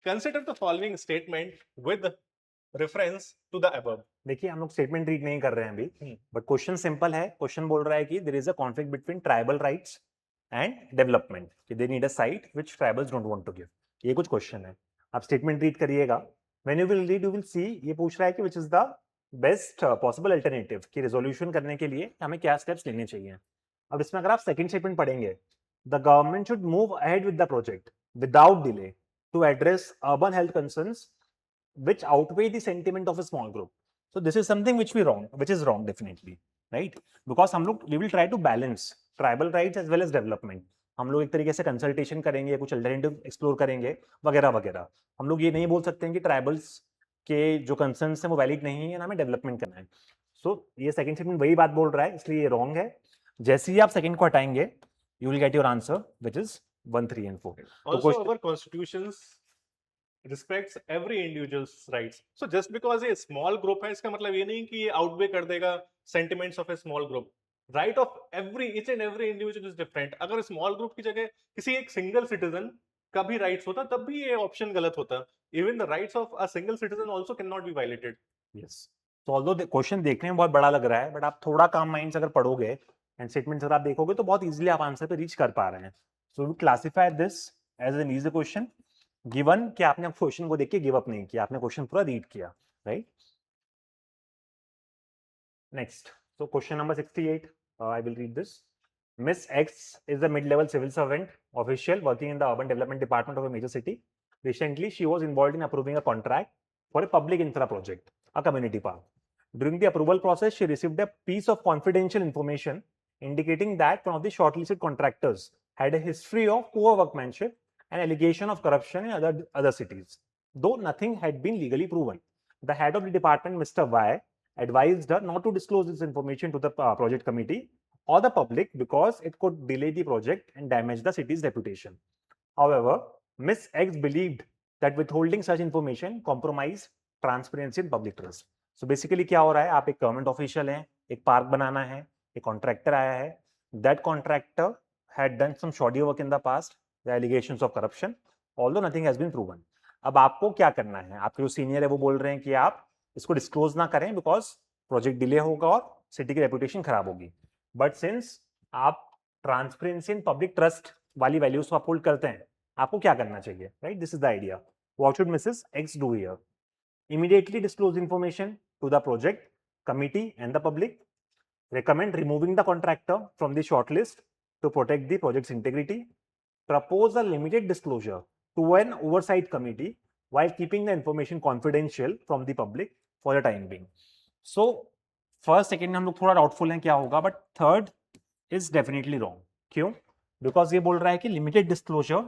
Consider the following statement with reference to the above. देखिए हम लोग statement read नहीं कर रहे हैं अभी, but question simple है. Question बोल रहा है कि there is a conflict between tribal rights and development, कि they need a site which tribals don't want to give. ये कुछ क्वेश्चन है, आप स्टेटमेंट रीड करिएगा. When you will read you will see, ये पूछ रहा है कि which is the best possible alternative, कि रिजोल्यूशन करने के लिए हमें क्या स्टेप्स लेने चाहिए. अब इसमें अगर आप सेकंड स्टेटमेंट पढ़ेंगे, the government should move ahead with the project without delay to address urban health concerns which outweigh the sentiment of a small group. So this is something which is wrong definitely, right? Because हम लोग we will try to balance tribal rights as well as development. हम लोग एक तरीके से consultation करेंगे, कुछ alternative explore करेंगे वगैरह वगैरह. हम लोग ये नहीं बोल सकते हैं कि ट्राइबल्स के जो कंसर्न्स हैं वो वैलिड नहीं है, हमें डेवलपमेंट करना है. सो ये सेकंड स्टेटमेंट वही बात बोल रहा है, इसलिए ये रॉन्ग है. जैसे ही आप सेकंड को हटाएंगे, you will get your answer which is 1, 3 and 4. Also, our constitutions respects every individual's rights. So just because ये small group है, इसका मतलब ये नहीं कि ये outweigh कर देगा sentiments of a small group. Right of each and every individual is different. अगर small group की जगह किसी एक single citizen का भी rights होता, तब भी ये option गलत होता. Even the rights of a single citizen also cannot be violated. Yes. So although the question देखने में बहुत बड़ा लग रहा है, but आप थोड़ा काम माइंड से अगर पढ़ोगे एंड स्टेटमेंट्स अगर आप देखोगे तो बहुत इजीली आप आंसर पे रीच कर पा रहे हैं. So we classify this as an easy question. Given कि आपने क्वेश्चन को देख के गिव अप नहीं किया, आपने क्वेश्चन पूरा रीड किया, right? Next, so question number 68, I will read this. Miss X is a mid-level civil servant official working in the urban development department of a major city. Recently, she was involved in approving a contract for a public infra project, a community park. During the approval process, she received a piece of confidential information indicating that one of the shortlisted contractors had a history of poor workmanship and allegation of corruption in other cities, though nothing had been legally proven. The head of the department, Mr. Y, advised her not to disclose this information to the project committee or the public because it could delay the project and damage the city's reputation. However, Ms. X believed that withholding such information compromised transparency and public trust. So basically क्या हो रहा है, आप एक government official हैं, एक park बनाना है, एक कॉन्ट्रैक्टर आया है, that contractor had done some shoddy work in the past, the allegations of corruption, although nothing has been proven. अब आपको क्या करना है, आपके जो सीनियर है वो बोल रहे हैं कि आप इसको डिस्क्लोज ना करें बिकॉज प्रोजेक्ट डिले होगा और सिटी की रेपुटेशन खराब होगी. बट सिंस आप ट्रांसपेरेंसी एंड पब्लिक ट्रस्ट वाली वैल्यूज को अपहोल्ड करते हैं, आपको क्या करना चाहिए, right? This is the idea. What should Mrs x do here? Immediately disclose information to the project committee and the public. Recommend removing the contractor from the shortlist to protect the project's integrity. Propose a limited disclosure to an oversight committee while keeping the information confidential from the public for the time being. So first second में हम लोग थोड़ा doubtful हैं क्या होगा, but third is definitely wrong. क्यों? Because ये बोल रहा है कि limited disclosure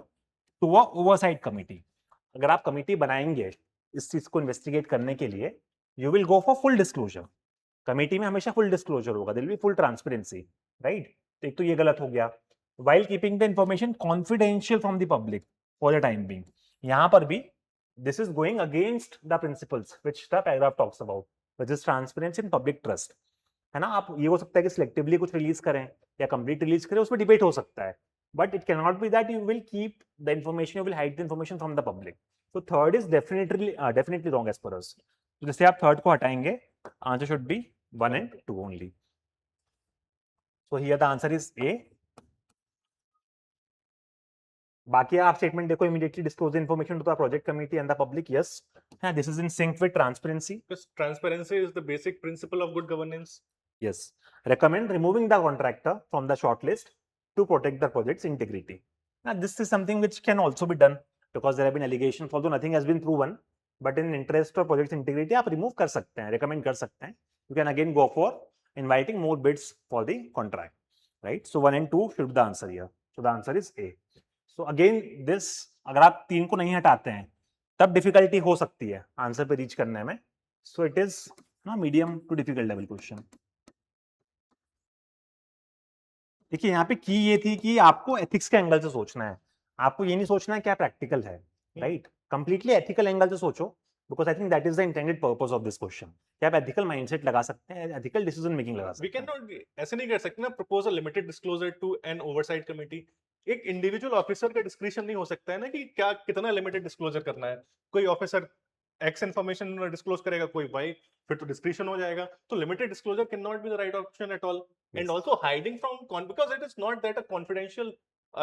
to a oversight committee. अगर आप कमिटी बनाएंगे इस चीज को इन्वेस्टिगेट करने के लिए, you will go for full disclosure. Committee में हमेशा फुल डिस्क्लोजर होगा, there will be full transparency, right? तो एक तो ये गलत हो गया. While keeping the information confidential from the public for the time being, यहां पर भी this is going against the principles which the paragraph talks about, which is transparency and public trust. है ना? आप ये हो सकता है कि सिलेक्टिवली कुछ रिलीज करें या कंप्लीट रिलीज करें, उसमें डिबेट हो सकता है, but it can not be that you will keep the information, you will hide the information from the public. So third is definitely wrong as per us. तो जैसे आप थर्ड को हटाएंगे, answer should B 1 and 2 only. So here the answer is A. बाकी आप statement देखो, immediately disclose the information to the project committee and the public. Yes, this is in sync with transparency. Because transparency is the basic principle of good governance. Yes. Recommend removing the contractor from the shortlist to protect the project's integrity. Now this is something which can also be done because there have been allegations, although nothing has been proven, but in interest of project's integrity आप remove कर सकते हैं, recommend कर सकते हैं. You can again go for inviting more bids for the contract, right? So 1 and 2 should be the answer here. So the answer is A. So again this, अगर आप 3 को नहीं हटाते हैं तब डिफिकल्टी हो सकती है आंसर पे रीच करने में. So it is ना medium to difficult level question. देखिए यहाँ पे की ये थी कि आपको एथिक्स के एंगल से सोचना है, आपको ये नहीं सोचना है क्या प्रैक्टिकल है, राइट? कंप्लीटली एथिकल एंगल से सोचो, because I think that is the intended purpose of this question. क्या आप एथिकल माइंडसेट लगा सकते हैं, एथिकल डिसीजन मेकिंग लगा We सकते हैं. cannot ऐसे नहीं कर सकते ना, propose a limited disclosure to an oversight committee. एक इंडिविजुअल ऑफिसर का डिस्क्रिप्शन नहीं हो सकता है ना कि क्या कितना लिमिटेड डिस्क्लोजर करना है. कोई ऑफिसर एक्स इन्फॉर्मेशन डिस्क्लोज करेगा, कोई वाई, फिर तो डिस्क्रिप्शन हो जाएगा. तो limited disclosure can not be the right option at all. Yes. And also hiding from because it is not that a confidential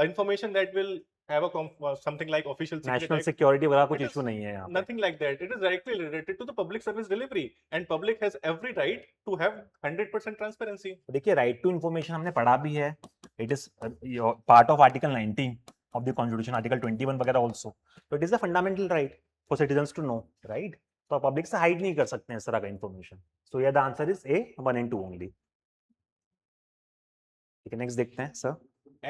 information that will have a something like official secret national act. Security वगैरह कुछ It is issue नहीं है यहाँ पे. Nothing like that. It is directly related to the public service delivery, and public has every right to have 100% transparency. देखिए right to information हमने पढ़ा भी है, it is part of article 19 of the Constitution, article 21 वगैरह also. तो it is a fundamental right for citizens to know, right? तो public से hide नहीं कर सकते हैं इस तरह का इन्फॉर्मेशन. सो ये the answer is a, 1 and 2 only. ठीक है, नेक्स्ट देखते हैं sir.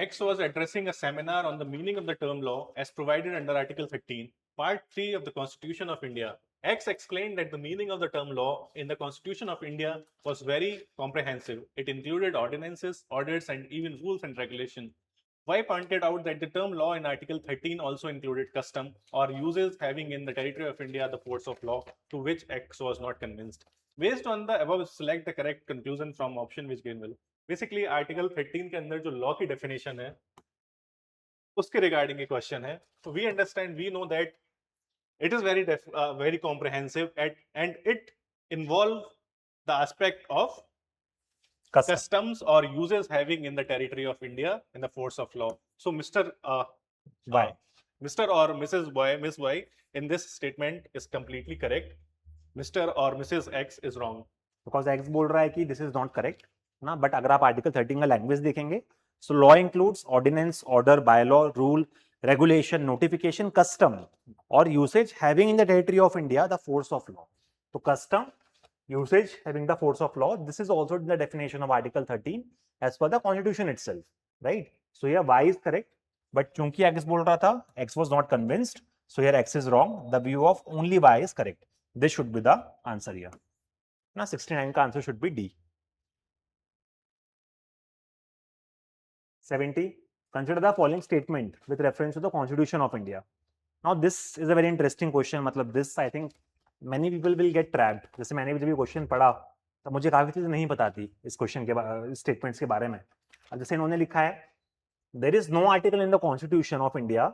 X was addressing a seminar on the meaning of the term law as provided under Article 13, Part 3 of the Constitution of India. X explained that the meaning of the term law in the Constitution of India was very comprehensive. It included ordinances, orders, and even rules and regulations. Y pointed out that the term law in Article 13 also included custom or uses having in the territory of India the force of law, to which X was not convinced. Based on the above, select the correct conclusion from option which given will. Basically, Article 13 के अंदर जो law की definition है, उसके regarding ये question है. So we understand, we know that it is very comprehensive and it involves the aspect of Custom. customs or uses having in the territory of India in the force of law. So Mr. Why? Mr. or Mrs. Boy, Miss Y in this statement is completely correct. Mr. or Mrs. X is wrong. Because X बोल रहा है कि this is not correct ना, but अगर आप article 13 का language देखेंगे, so law includes ordinance, order, bye law, rule, regulation, notification, custom और usage having in the territory of India the force of law. तो custom, usage having the force of law, this is also the definition of article 13 as per the constitution itself, right? So here y is correct, but chunki x bol raha tha, x was not convinced, so here x is wrong. The view of only y is correct. This should be the answer here. Now 69 ka answer should be D. 70. Consider the following statement with reference to the constitution of India. Now this is a very interesting question. मतलब this I think many people will get trapped. जैसे मैंने भी जब ये question पढ़ा तब मुझे काफी चीजें नहीं पता थी इस क्वेश्चन के स्टेटमेंट्स के बारे में. अब जैसे इन्होंने लिखा है, there is no article in the Constitution of India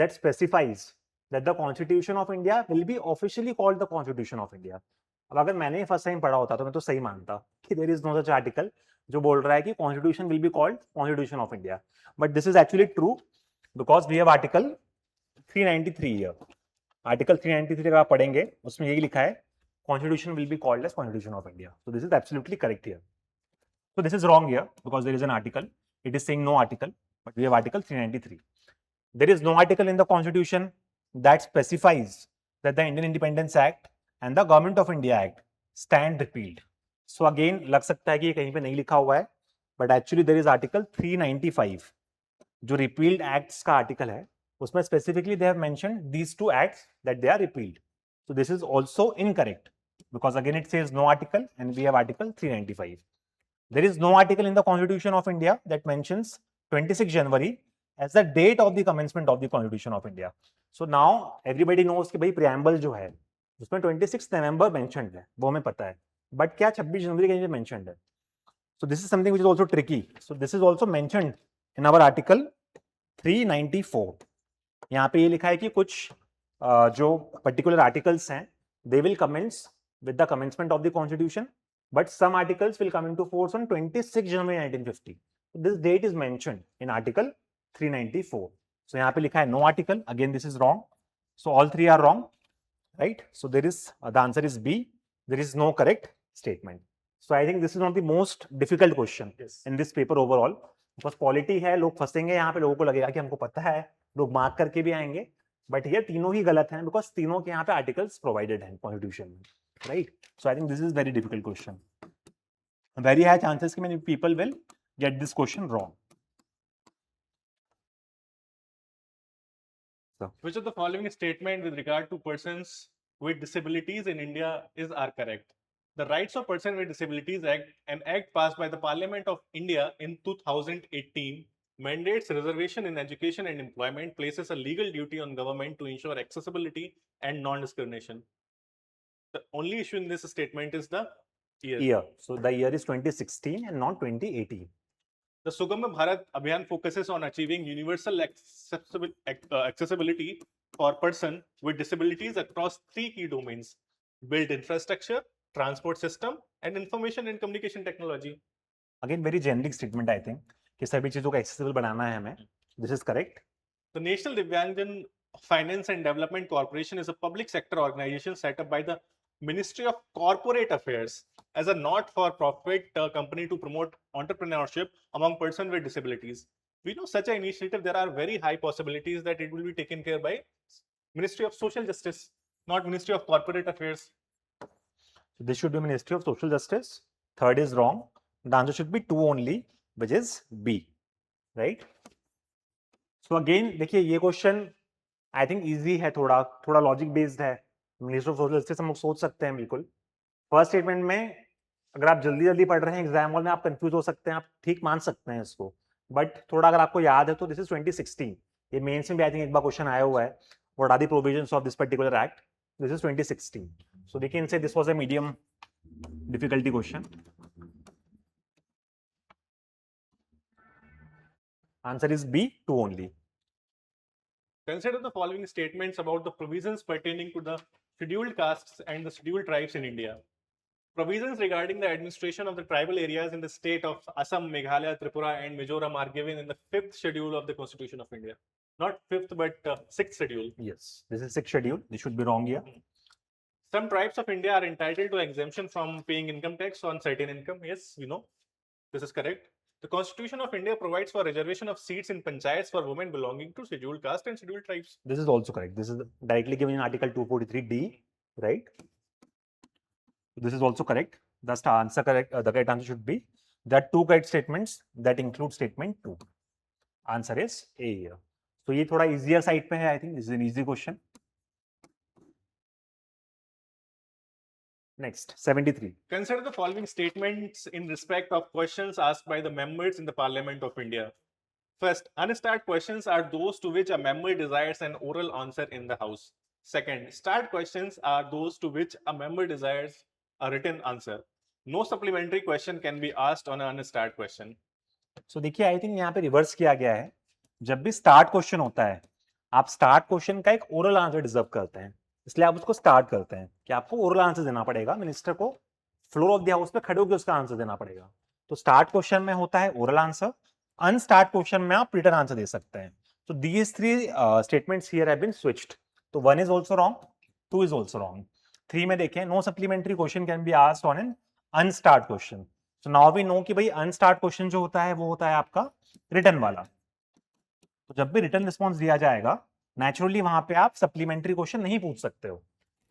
that specifies that the Constitution of India will be officially called the Constitution of India. अब अगर मैंने फर्स्ट टाइम पढ़ा होता तो मैं तो सही मानता कि there is no such article जो बोल रहा है कि Constitution will be called Constitution of India. But this is actually true because we have article 393 here. Article 393 अगर आप पढ़ेंगे उसमें यही लिखा है, Constitution will be called as Constitution of India. So this is absolutely correct here. So this is wrong here because there is an article. It is saying no article, but we have article 393. There is no article in the constitution that specifies that the Indian Independence Act and the Government of India Act stand repealed. So again लग सकता है कि ये कहीं पे नहीं लिखा हुआ है, but actually there is article 395 जो repealed acts का article है, उसमें specifically they have mentioned these two acts that they are repealed. So this is also incorrect because again it says no article and we have article 395. There is no article in the Constitution of India that mentions 26 January as the date of the commencement of the Constitution of India. So now everybody knows कि भाई preamble जो है उसमें 26 November mentioned है, वो हमें पता है, but क्या 26 जनवरी कहीं पे mentioned है? So this is something which is also tricky. So this is also mentioned in our article 394. यहाँ पे ये लिखा है कि कुछ जो particular articles हैं they will commence with the commencement of the Constitution. But some articles will come into force on 26 January 1950. So this date is mentioned in Article 394. So यहाँ पे लिखा है no article. Again, this is wrong. So all three are wrong, right? So there is the answer is B. There is no correct statement. So I think this is one of the most difficult question in this paper overall. Because polity है, लोग फंसेंगे यहाँ पे, लोगों को लगेगा कि हमको पता है, लोग मार्क करके भी आएंगे. But here तीनों ही गलत हैं because तीनों के यहाँ पे articles provided हैं Constitution में. Right? So I think this is very difficult question. Very high chances कि many people will get this question wrong. So, Which of the following statement with regard to persons with disabilities in India are correct? The Rights of Persons with Disabilities Act, an act passed by the Parliament of India in 2018, mandates reservation in education and employment, places a legal duty on government to ensure accessibility and non-discrimination. The only issue in this statement is the year. So the year is 2016 and not 2018. The Sugamma Bharat Abhiyan focuses on achieving universal accessibility for persons with disabilities across three key domains: built infrastructure, transport system, and information and communication technology. Again, very generic statement, I think. कि सभी चीजों को accessible बनाना है हमें. This is correct. The National Divyangjan Finance and Development Corporation is a public sector organization set up by the Ministry of Corporate Affairs as a not-for-profit company to promote entrepreneurship among persons with disabilities. We know such an initiative, there are very high possibilities that it will be taken care by Ministry of Social Justice, not Ministry of Corporate Affairs. So this should be Ministry of Social Justice. Third is wrong. The answer should be 2 only, which is B, right? So again, देखिए ये question I think easy है, थोड़ा logic based है. Minister of social justice हम लोग सोच सकते हैं बिल्कुल. फर्स्ट स्टेटमेंट में अगर आप जल्दी पढ़ रहे हैं एग्जाम हॉल में, आप कंफ्यूज हो सकते हैं, आप ठीक मान सकते हैं इसको. बट थोड़ा अगर आपको याद है तो दिस इज 2016. ये मेंस में भी आई थिंक एक बार क्वेश्चन आया हुआ है. What are the provisions of this particular act? This is 2016. So we can say this was a medium difficulty question. Answer is B, 2 only. Consider the following statements about the provisions pertaining to the scheduled castes and the scheduled tribes in India. Provisions regarding the administration of the tribal areas in the state of Assam, Meghalaya, Tripura, and Mizoram are given in the 5th schedule of the Constitution of India. Not fifth, but sixth schedule. Yes, this is sixth schedule. This should be wrong here. Some tribes of India are entitled to exemption from paying income tax on certain income. Yes, we know. This is correct. The Constitution of India provides for reservation of seats in panchayats for women belonging to scheduled caste and scheduled tribes. This is also correct. This is directly given in Article 243D, right? This is also correct. Thus, the answer correct. The correct answer should be there are two correct statements that include statement 2. Answer is A here. So ये थोड़ा easier side पे है. I think this is an easy question. Next, 73. Consider the following statements in respect of questions asked by the members in the Parliament of India. First, unstarred questions are those to which a member desires an oral answer in the House. Second, starred questions are those to which a member desires a written answer. No supplementary question can be asked on an unstarred question. So देखिए, I think यहाँ पे reverse किया गया है. जब भी start question होता है, आप स्टार्ट क्वेश्चन का एक ओरल आंसर डिजर्व करते हैं, इसलिए आप उसको स्टार्ट करते हैं कि आपको ओरल आंसर देना पड़ेगा. मिनिस्टर को फ्लोर ऑफ द हाउस पे खड़े होकर उसका आंसर देना पड़ेगा. तो स्टार्ट क्वेश्चन में होता है ओरल आंसर, अनस्टार्ट क्वेश्चन में आप रिटर्न आंसर दे सकते हैं. So these three statements here have been switched. So 1 is also wrong, 2 is also wrong. 3 में देखें, no supplementary question can be asked on an unstart question. So now we know कि भाई unstart question जो होता है वो होता है आपका रिटर्न वाला. तो जब भी रिटर्न रिस्पॉन्स दिया जाएगा, नेचुरली वहां पे आप सप्लीमेंट्री क्वेश्चन नहीं पूछ सकते हो,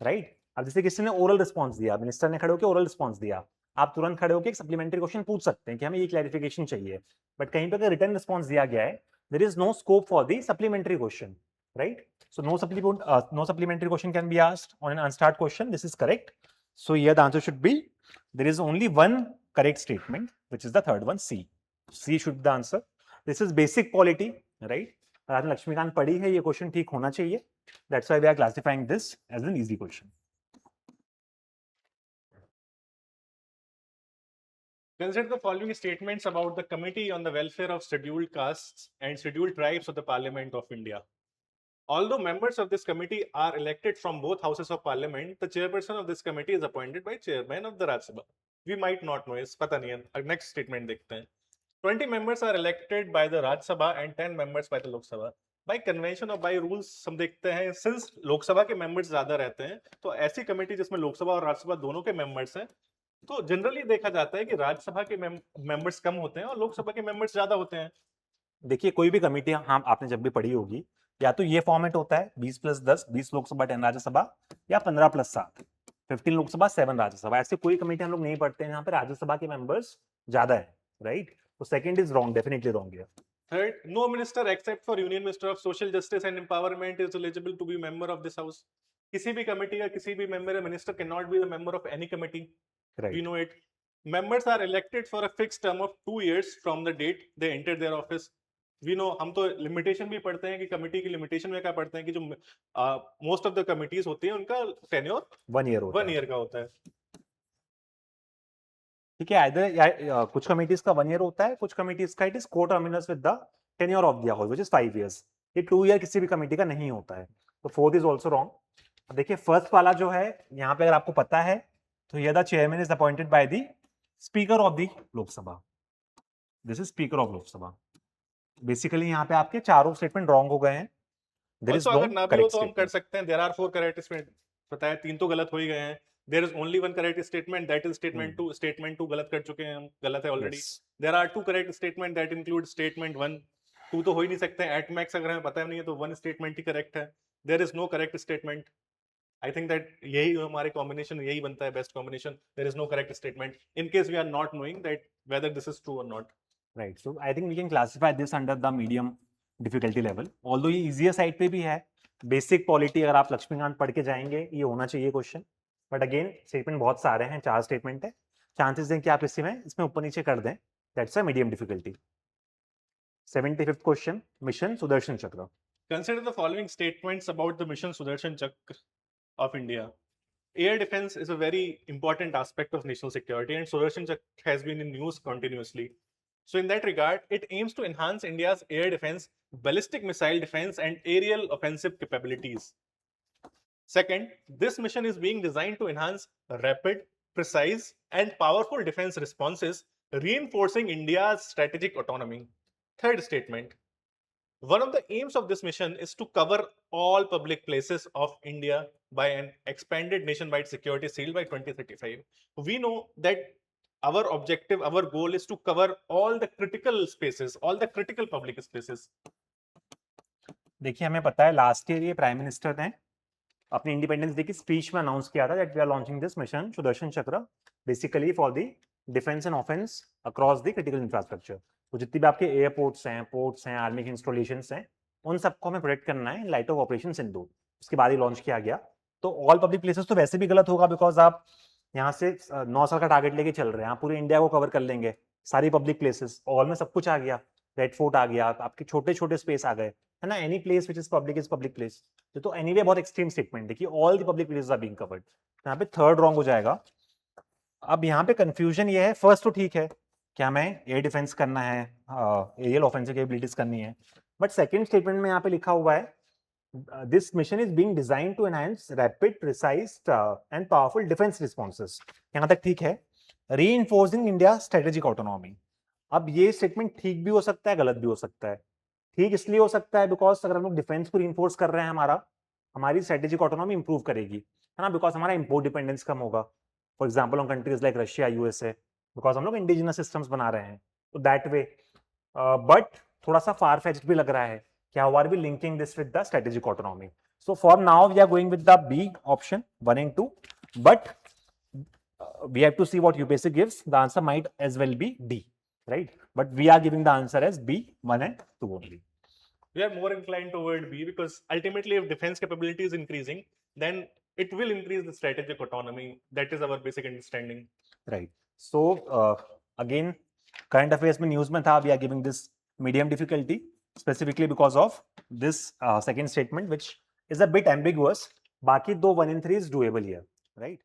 राइट? अब जैसे किसी ने ओरल रिस्पॉन्स दिया, मिनिस्टर ने खड़े होकर ओरल रिस्पॉन्स दिया, आप तुरंत खड़े होकर एक सप्लीमेंट्री क्वेश्चन पूछ सकते हैं कि हमें ये क्लैरिफिकेशन चाहिए. बट कहीं पे अगर रिटर्न रिस्पॉन्स दिया गया है, there is no scope for the supplementary question, right? So no supplementary question can be asked on an unstart question. This is correct. So here the answer should be, there is only one correct statement, which is the third one, C. C should be the answer. This is basic polity, right? आपने लक्ष्मीकांत पढ़ी है, ये question ठीक होना चाहिए. That's why we are classifying this as an easy question. Consider the following statements about the Committee on the Welfare of Scheduled Castes and Scheduled Tribes of the Parliament of India. Although members of this committee are elected from both houses of parliament, the chairperson of this committee is appointed by chairman of the Rajya Sabha. We might not know this, पता नहीं है. Next statement देखते हैं. 20 members are elected by the Rajya Sabha and 10 members by the Lok Sabha. By convention or by rules हम देखते हैं, since लोक सभा के members ज्यादा रहते हैं, तो ऐसी कमेटी जिसमें लोकसभा और राज्यसभा दोनों के members हैं, तो जनरली देखा जाता है कि राज्यसभा के members कम होते हैं और लोकसभा के members ज्यादा होते हैं. देखिए, कोई भी कमेटी हाँ आपने जब भी पढ़ी होगी, या तो ये फॉर्मेट होता है 20+10, 20 लोकसभा 10 राज्यसभा, या 15+7, 15 लोकसभा 7 राज्यसभा. ऐसे कोई कमेटी हम लोग नहीं पढ़ते हैं यहाँ पे राज्यसभा के मेंबर्स ज्यादा है, राइट? तो second is wrong, definitely wrong है. Third, no minister except for Union Minister of Social Justice and Empowerment is eligible to be member of this house. किसी भी कमेटी का किसी भी member या minister cannot be the member of any committee. Right. We know it. Members are elected for a fixed term of 2 years from the date they enter their office. We know, हम तो limitation भी पढ़ते हैं कि committee की limitation में क्या पढ़ते हैं कि जो most of the committees होती हैं उनका tenure 1 year होता है. 1 year का होता है. ठीक है, either कुछ कमिटीज का 1 year होता है, कुछ कमिटीज का it is co-terminus with the tenure of the house, which is 5 years. ये 2 year किसी भी कमेटी का नहीं होता है. तो फोर्थ इज ऑल्सो रॉन्ग. देखिए, फर्स्ट वाला जो है यहाँ पे अगर आपको पता है तो ये the chairman is appointed by the speaker of the Lok Sabha. This is speaker of Lok Sabha. Basically यहाँ पे आपके चारों स्टेटमेंट रॉन्ग हो गए हैं. देयर इज Also, नो अगर ना भी हो करेक्ट तो हम कर स्टेटमेंट. सकते हैं. There are 4 correct statements. पता है 3 तो गलत हो ही गए हैं. There is only one correct statement, that is statement 2. Statement 2 गलत कर चुके हैं हम, गलत है already. There are 2 correct statement that include statement 1. 2 तो हो ही नहीं सकते हैं. At max अगर हमें पता नहीं है तो 1 statement ही correct है. There is no correct statement. I think that यही हमारे combination यही बनता है best combination. There is no correct statement. In case we are not knowing that whether this is true or not. Right. So I think we can classify this under the medium difficulty level. Although ये easier side पे भी है. Basic polity अगर आप लक्ष्मीकांत पढ़ के जाएंगे ये होना चाहिए क्वेश्चन. बट अगेन स्टेटमेंट बहुत सारे हैं, 4 स्टेटमेंट है. चांसेस हैं कि आप इसमें ऊपर नीचे कर दें. That's a medium difficulty. 75th question, mission Sudarshan चक्र. Consider the following statements about the mission Sudarshan Chakra of India. Air defense is a very important aspect of national security, and Sudarshan Chakra has been in news continuously. So, in that regard, it aims to enhance India's air defense, ballistic missile defense, and aerial offensive capabilities. Second, this mission is being designed to enhance rapid, precise, and powerful defense responses, reinforcing India's strategic autonomy. Third statement, One of the aims of this mission is to cover all public places of India by an expanded nationwide security seal by 2035. We know that our objective, our goal is to cover all the critical spaces, all the critical public spaces. देखिए हमें पता है last year ये prime minister ने अपनी independence day की speech में announce किया था that we are launching this mission Sudarshan Chakra basically for the defence and offence across the critical infrastructure. तो जितने भी आपके एयरपोर्ट्स हैं, पोर्ट्स हैं, आर्मी के इंस्टॉलेशंस हैं, उन सबको हमें प्रोटेक्ट करना है इन लाइट ऑफ ऑपरेशन सिंदूर। उसके बाद ही लॉन्च किया गया। तो ऑल पब्लिक प्लेसेस तो वैसे भी गलत होगा बिकॉज आप यहाँ से 9 साल का टारगेट लेके चल रहे हैं, आप पूरे इंडिया को कवर कर लेंगे, सारी पब्लिक प्लेसेस, ऑल में सब कुछ आ गया, रेड फोर्ट आ गया, आपके छोटे छोटे स्पेस आ गए, है ना, any place which is public place. तो एनीवे बहुत एक्सट्रीम स्टेटमेंट है कि all the public places are being covered. यहाँ पे थर्ड रॉन्ग हो जाएगा। अब यहाँ पे कंफ्यूजन ये है, फर्स्ट तो ठीक है क्या हमें एयर डिफेंस करना है, एरियल ऑफेंसिव कैपेबिलिटीज करनी है, बट सेकंड स्टेटमेंट में यहाँ पे लिखा हुआ है this mission is being designed to enhance rapid precise and powerful defence responses. यहाँ तक ठीक है। रीइंफोर्सिंग इंडिया स्ट्रेटेजिक ऑटोनॉमी, अब ये स्टेटमेंट ठीक भी हो सकता है, गलत भी हो सकता है। ठीक इसलिए हो सकता है बिकॉज अगर हम लोग डिफेंस को रीइंफोर्स कर रहे हैं, हमारी स्ट्रेटेजिक ऑटोनॉमी इंप्रूव करेगी, है ना, बिकॉज हमारा इंपोर्ट डिपेंडेंस कम होगा, for example on countries like Russia, USA, because हम लोग इंडिजिनस सिस्टम्स बना रहे हैं, तो दैट वे। बट थोड़ा सा फार फेच्ड भी लग रहा है कि how are we linking this with the strategic autonomy. So for now we are going with the B option 1 and 2, but we have to see what UPSC gives. The answer might as well be D, right? But we are giving the answer as B, 1 and 2 only. We are more inclined toward B because ultimately, if defense capability is increasing, then it will increase the strategic autonomy. That is our basic understanding. Right. So again, current affairs में news में था, we are giving this medium difficulty specifically because of this second statement, which is a bit ambiguous. बाकी दो 1 and 3 is doable here, right?